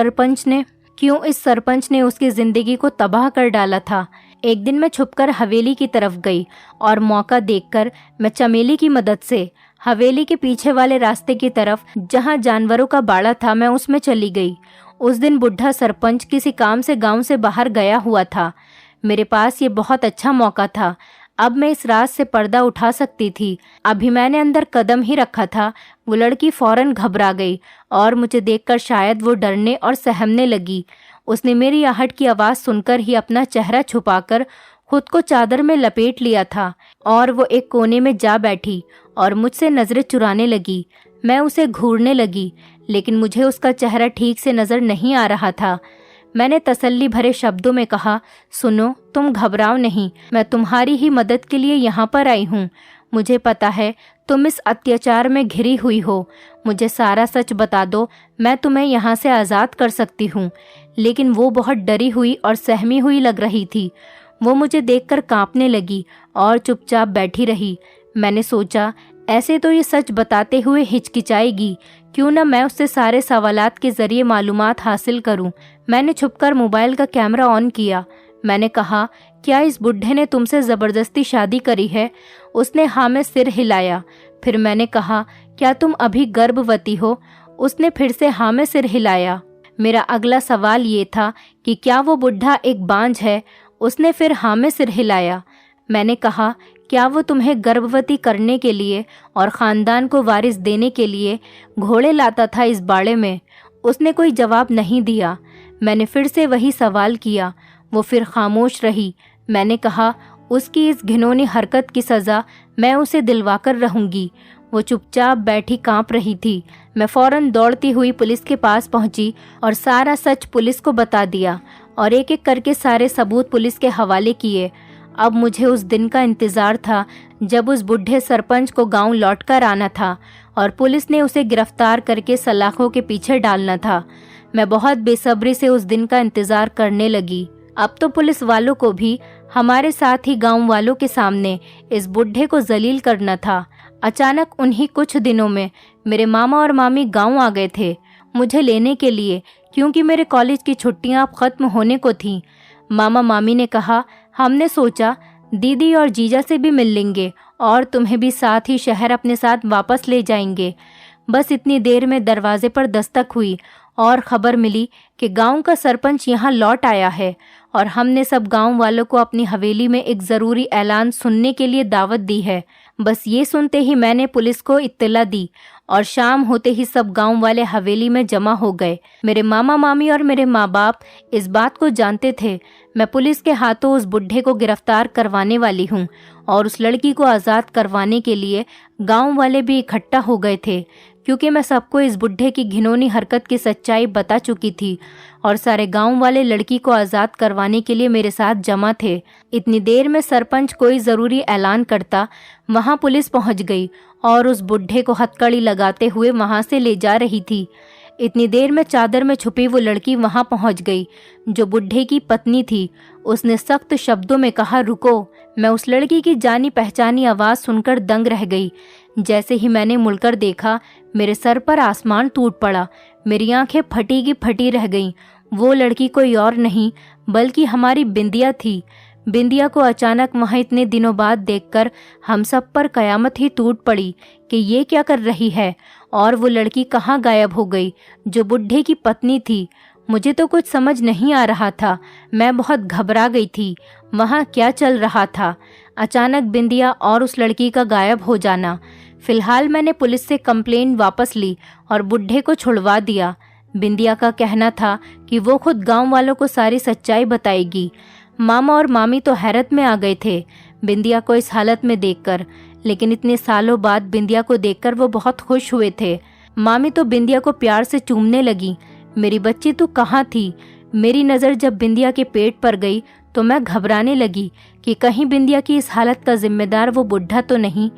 सरपंच ने उसकी जिंदगी को तबाह कर डाला था। एक दिन मैं छुपकर हवेली की तरफ गई और मौका देखकर मैं चमेली की मदद से हवेली के पीछे वाले रास्ते की तरफ, जहां जानवरों का बाड़ा था, मैं उसमें चली गई। उस दिन बुढ़ा सरपंच किसी काम से गांव से बाहर गया हुआ था। मेरे पास ये बहुत अच्छा मौका था। अब मैं इस राज से पर्दा उठा सकती थी। अभी मैंने अंदर कदम ही रखा था, वो लड़की फौरन घबरा गई और मुझे देखकर शायद वो डरने और सहमने लगी। उसने मेरी आहट की आवाज़ सुनकर ही अपना चेहरा छुपाकर खुद को चादर में लपेट लिया था और वो एक कोने में जा बैठी और मुझसे नजरें चुराने लगी। मैं उसे घूरने लगी, लेकिन मुझे उसका चेहरा ठीक से नजर नहीं आ रहा था। मैंने तसल्ली भरे शब्दों में कहा, सुनो, तुम घबराओ नहीं, मैं तुम्हारी ही मदद के लिए यहाँ पर आई हूँ। मुझे पता है तुम इस अत्याचार में घिरी हुई हो। मुझे सारा सच बता दो, मैं तुम्हें यहाँ से आज़ाद कर सकती हूँ। लेकिन वो बहुत डरी हुई और सहमी हुई लग रही थी। वो मुझे देखकर कांपने लगी और चुपचाप बैठी रही। मैंने सोचा, ऐसे तो ये सच बताते हुए हिचकिचाएगी, क्यों न मैं उससे सारे सवालात के जरिए मालूमात हासिल करूं। मैंने छुपकर मोबाइल का कैमरा ऑन किया। मैंने कहा, क्या इस बुढ़े ने तुमसे ज़बरदस्ती शादी करी है? उसने हाँ में सिर हिलाया। फिर मैंने कहा, क्या तुम अभी गर्भवती हो? उसने फिर से हाँ में सिर हिलाया। मेरा अगला सवाल ये था कि क्या वो बुढ़ा एक बांझ है? उसने फिर हाँ में सिर हिलाया। मैंने कहा, क्या वो तुम्हें गर्भवती करने के लिए और ख़ानदान को वारिस देने के लिए घोड़े लाता था इस बाड़े में? उसने कोई जवाब नहीं दिया। मैंने फिर से वही सवाल किया। वो फिर खामोश रही। मैंने कहा, उसकी इस घिनौनी हरकत की सज़ा मैं उसे दिलवाकर रहूंगी। वो चुपचाप बैठी कांप रही थी। मैं फौरन दौड़ती हुई पुलिस के पास पहुंची और सारा सच पुलिस को बता दिया और एक एक करके सारे सबूत पुलिस के हवाले किए। अब मुझे उस दिन का इंतज़ार था जब उस बुढ़े सरपंच को गांव लौटकर आना था और पुलिस ने उसे गिरफ्तार करके सलाखों के पीछे डालना था। मैं बहुत बेसब्री से उस दिन का इंतज़ार करने लगी। अब तो पुलिस वालों को भी हमारे साथ ही गांव वालों के सामने इस बुढ़े को जलील करना था। अचानक उन्हीं कुछ दिनों में मेरे मामा और मामी गांव आ गए थे मुझे लेने के लिए, क्योंकि मेरे कॉलेज की छुट्टियां अब ख़त्म होने को थीं। मामा मामी ने कहा, हमने सोचा दीदी और जीजा से भी मिल लेंगे और तुम्हें भी साथ ही शहर अपने साथ वापस ले जाएंगे। बस इतनी देर में दरवाजे पर दस्तक हुई और खबर मिली कि गांव का सरपंच यहाँ लौट आया है और हमने सब गांव वालों को अपनी हवेली में एक ज़रूरी ऐलान सुनने के लिए दावत दी है। बस ये सुनते ही मैंने पुलिस को इत्तला दी और शाम होते ही सब गांव वाले हवेली में जमा हो गए। मेरे मामा मामी और मेरे माँ बाप इस बात को जानते थे। मैं पुलिस के हाथों उस बुढ़े को गिरफ्तार करवाने वाली हूँ और उस लड़की को आज़ाद करवाने के लिए गांव वाले भी इकट्ठा हो गए थे, क्योंकि मैं सबको इस बुढ़े की घिनौनी हरकत की सच्चाई बता चुकी थी और सारे गांव वाले लड़की को आज़ाद करवाने के लिए मेरे साथ जमा थे। इतनी देर में सरपंच कोई ज़रूरी ऐलान करता, वहां पुलिस पहुंच गई और उस बुढ़े को हथकड़ी लगाते हुए वहां से ले जा रही थी। इतनी देर में चादर में छुपी वो लड़की वहां पहुंच गई जो बुढ़े की पत्नी थी। उसने सख्त शब्दों में कहा, रुको। मैं उस लड़की की जानी पहचानी आवाज़ सुनकर दंग रह गई। जैसे ही मैंने मुड़कर देखा, मेरे सर पर आसमान टूट पड़ा। मेरी आंखें फटी की फटी रह गईं। वो लड़की कोई और नहीं बल्कि हमारी बिंदिया थी। बिंदिया को अचानक वहाँ इतने दिनों बाद देखकर हम सब पर कयामत ही टूट पड़ी कि ये क्या कर रही है और वो लड़की कहाँ गायब हो गई जो बुढ़े की पत्नी थी। मुझे तो कुछ समझ नहीं आ रहा था। मैं बहुत घबरा गई थी। वहाँ क्या चल रहा था? अचानक बिंदिया और उस लड़की का गायब हो जाना। फिलहाल मैंने पुलिस से कंप्लेंट वापस ली और बुढ़े को छुड़वा दिया। बिंदिया का कहना था कि वो खुद गांव वालों को सारी सच्चाई बताएगी। मामा और मामी तो हैरत में आ गए थे बिंदिया को इस हालत में देखकर, लेकिन इतने सालों बाद बिंदिया को देखकर वो बहुत खुश हुए थे। मामी तो बिंदिया को प्यार से चूमने लगी। मेरी बच्ची तू कहाँ थी? मेरी नज़र जब बिंदिया के पेट पर गई तो मैं घबराने लगी कि कहीं बिंदिया की इस हालत का जिम्मेदार वो बुढ़ा तो नहीं।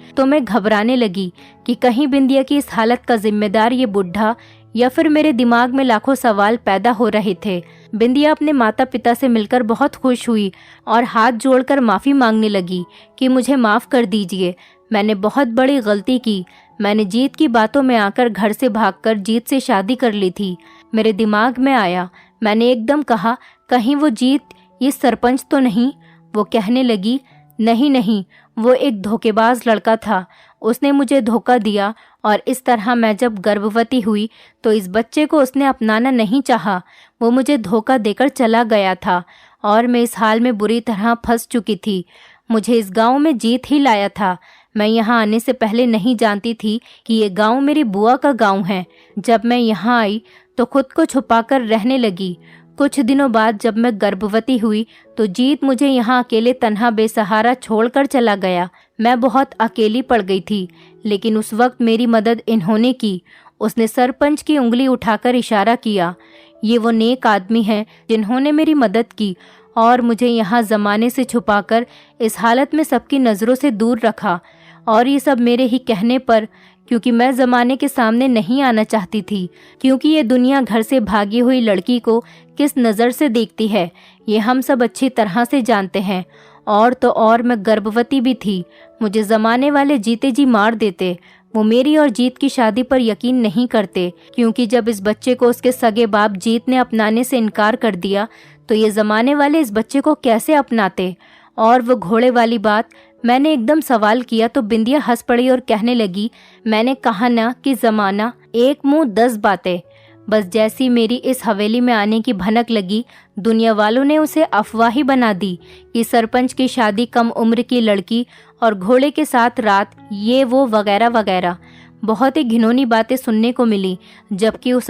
इस हालत का जिम्मेदार ये बुढ़ा या फिर मेरे दिमाग में लाखों सवाल पैदा हो रहे थे। बिंदिया अपने माता पिता से मिलकर बहुत खुश हुई और हाथ जोड़कर माफ़ी मांगने लगी कि मुझे माफ़ कर दीजिए, मैंने बहुत बड़ी गलती की। मैंने जीत की बातों में आकर घर से भागकर जीत से शादी कर ली थी। मेरे दिमाग में आया, मैंने एकदम कहा, कहीं वो जीत ये सरपंच तो नहीं? वो कहने लगी, नहीं नहीं, वो एक धोखेबाज लड़का था, उसने मुझे धोखा दिया और इस तरह मैं जब गर्भवती हुई तो इस बच्चे को उसने अपनाना नहीं चाहा। वो मुझे धोखा देकर चला गया था और मैं इस हाल में बुरी तरह फंस चुकी थी। मुझे इस गांव में जीत ही लाया था। मैं यहाँ आने से पहले नहीं जानती थी कि ये गांव मेरी बुआ का गांव है। जब मैं यहाँ आई तो खुद को छुपाकर रहने लगी। कुछ दिनों बाद जब मैं गर्भवती हुई तो जीत मुझे यहाँ अकेले तन्हा बेसहारा छोड़कर चला गया। मैं बहुत अकेली पड़ गई थी, लेकिन उस वक्त मेरी मदद इन्होंने की। उसने सरपंच की उंगली उठाकर इशारा किया। ये वो नेक आदमी हैं जिन्होंने मेरी मदद की और मुझे यहाँ ज़माने से छुपाकर इस हालत में सबकी नज़रों से दूर रखा। और ये सब मेरे ही कहने पर, क्योंकि मैं ज़माने के सामने नहीं आना चाहती थी, क्योंकि ये दुनिया घर से भागी हुई लड़की को किस नज़र से देखती है ये हम सब अच्छी तरह से जानते हैं। और तो और मैं गर्भवती भी थी। मुझे ज़माने वाले जीते जी मार देते। वो मेरी और जीत की शादी पर यकीन नहीं करते, क्योंकि जब इस बच्चे को उसके सगे बाप जीत ने अपनाने से इनकार कर दिया तो ये ज़माने वाले इस बच्चे को कैसे अपनाते। और वो घोड़े वाली बात, मैंने एकदम सवाल किया तो बिंदिया हंस पड़ी और कहने लगी, मैंने कहा ना कि ज़माना एक मुंह 10 बातें। बस जैसी मेरी इस हवेली में आने की भनक लगी, दुनिया वालों ने उसे अफवाह ही बना दी कि सरपंच की शादी कम उम्र की लड़की और घोड़े के साथ रात, ये वो वगैरह वगैरह। बहुत ही घिनौनी बातें सुनने को मिली। जबकि उस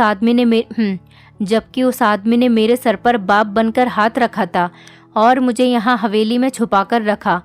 आदमी ने मेरे सर पर बाप बनकर हाथ रखा था और मुझे यहाँ हवेली में छुपा कर रखा।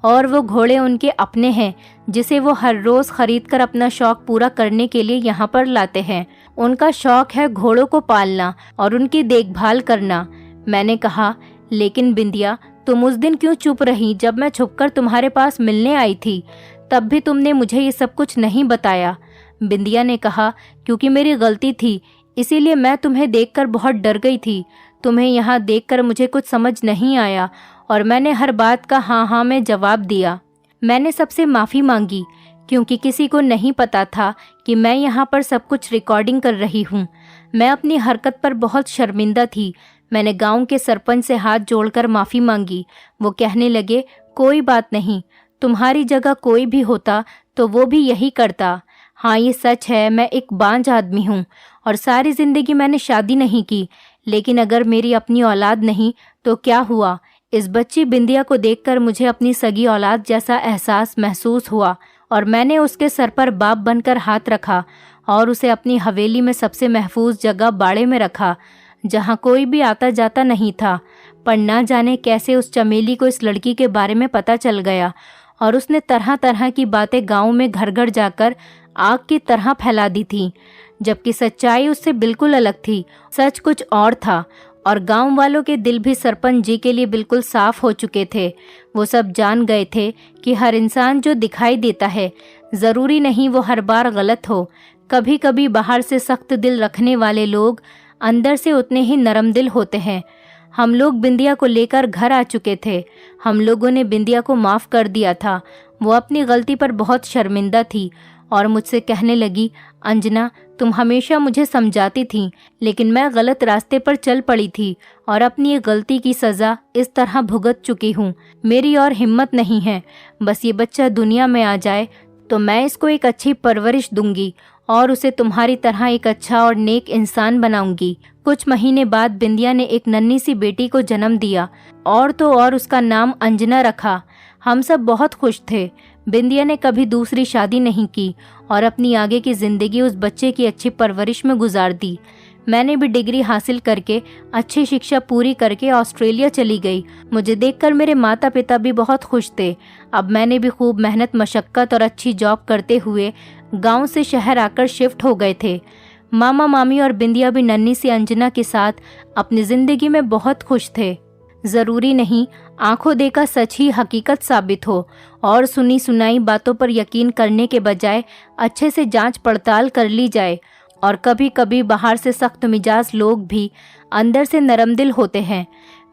और वो घोड़े उनके अपने हैं, जिसे वो हर रोज़ खरीद कर अपना शौक पूरा करने के लिए यहाँ पर लाते हैं। उनका शौक है घोड़ों को पालना और उनकी देखभाल करना। मैंने कहा, लेकिन बिंदिया, तुम उस दिन क्यों चुप रही जब मैं छुपकर तुम्हारे पास मिलने आई थी? तब भी तुमने मुझे ये सब कुछ नहीं बताया। बिंदिया ने कहा, क्योंकि मेरी गलती थी, इसीलिए मैं तुम्हें देखकर बहुत डर गई थी। तुम्हें यहाँ देखकर मुझे कुछ समझ नहीं आया और मैंने हर बात का हाँ हाँ में जवाब दिया। मैंने सबसे माफ़ी मांगी, क्योंकि किसी को नहीं पता था कि मैं यहाँ पर सब कुछ रिकॉर्डिंग कर रही हूँ। मैं अपनी हरकत पर बहुत शर्मिंदा थी। मैंने गांव के सरपंच से हाथ जोड़कर माफ़ी मांगी। वो कहने लगे, कोई बात नहीं, तुम्हारी जगह कोई भी होता तो वो भी यही करता। हाँ, ये सच है, मैं एक बांझ आदमी हूँ और सारी ज़िंदगी मैंने शादी नहीं की। लेकिन अगर मेरी अपनी औलाद नहीं तो क्या हुआ? इस बच्ची बिंदिया को देखकर मुझे अपनी सगी औलाद जैसा एहसास महसूस हुआ और मैंने उसके सर पर बाप बनकर हाथ रखा और उसे अपनी हवेली में सबसे महफूज जगह बाड़े में रखा, जहाँ कोई भी आता जाता नहीं था। पर ना जाने कैसे उस चमेली को इस लड़की के बारे में पता चल गया और उसने तरह तरह की बातें गाँव में घर घर जाकर आग की तरह फैला दी थी, जबकि सच्चाई उससे बिल्कुल अलग थी। सच कुछ और था और गांव वालों के दिल भी सरपंच जी के लिए बिल्कुल साफ हो चुके थे। वो सब जान गए थे कि हर इंसान जो दिखाई देता है ज़रूरी नहीं वो हर बार गलत हो। कभी कभी बाहर से सख्त दिल रखने वाले लोग अंदर से उतने ही नरम दिल होते हैं। हम लोग बिंदिया को लेकर घर आ चुके थे। हम लोगों ने बिंदिया को माफ़ कर दिया था। वो अपनी गलती पर बहुत शर्मिंदा थी और मुझसे कहने लगी, अंजना, तुम हमेशा मुझे समझाती थी, लेकिन मैं गलत रास्ते पर चल पड़ी थी और अपनी ये गलती की सज़ा इस तरह भुगत चुकी हूँ। मेरी और हिम्मत नहीं है। बस ये बच्चा दुनिया में आ जाए तो मैं इसको एक अच्छी परवरिश दूंगी और उसे तुम्हारी तरह एक अच्छा और नेक इंसान बनाऊंगी। कुछ महीने बाद बिंदिया ने एक नन्ही सी बेटी को जन्म दिया और तो और उसका नाम अंजना रखा। हम सब बहुत खुश थे। बिंदिया ने कभी दूसरी शादी नहीं की और अपनी आगे की ज़िंदगी उस बच्चे की अच्छी परवरिश में गुजार दी। मैंने भी डिग्री हासिल करके अच्छी शिक्षा पूरी करके ऑस्ट्रेलिया चली गई। मुझे देखकर मेरे माता पिता भी बहुत खुश थे। अब मैंने भी खूब मेहनत मशक्क़त और अच्छी जॉब करते हुए गांव से शहर आकर शिफ्ट हो गए थे। मामा मामी और बिंदिया भी नन्ही सी अंजना के साथ अपनी जिंदगी में बहुत खुश थे। जरूरी नहीं आंखों देखा सच ही हकीकत साबित हो, और सुनी सुनाई बातों पर यकीन करने के बजाय अच्छे से जांच पड़ताल कर ली जाए। और कभी कभी बाहर से सख्त मिजाज लोग भी अंदर से नरम दिल होते हैं।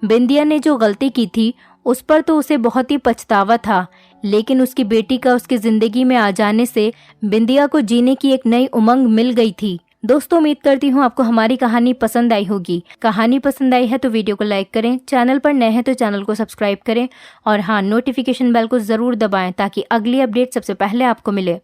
बिंदिया ने जो गलती की थी उस पर तो उसे बहुत ही पछतावा था, लेकिन उसकी बेटी का उसकी जिंदगी में आ जाने से बिंदिया को जीने की एक नई उमंग मिल गई थी। दोस्तों, उम्मीद करती हूँ आपको हमारी कहानी पसंद आई होगी। कहानी पसंद आई है तो वीडियो को लाइक करें, चैनल पर नए हैं तो चैनल को सब्सक्राइब करें और हाँ, नोटिफिकेशन बेल को जरूर दबाएं ताकि अगली अपडेट सबसे पहले आपको मिले।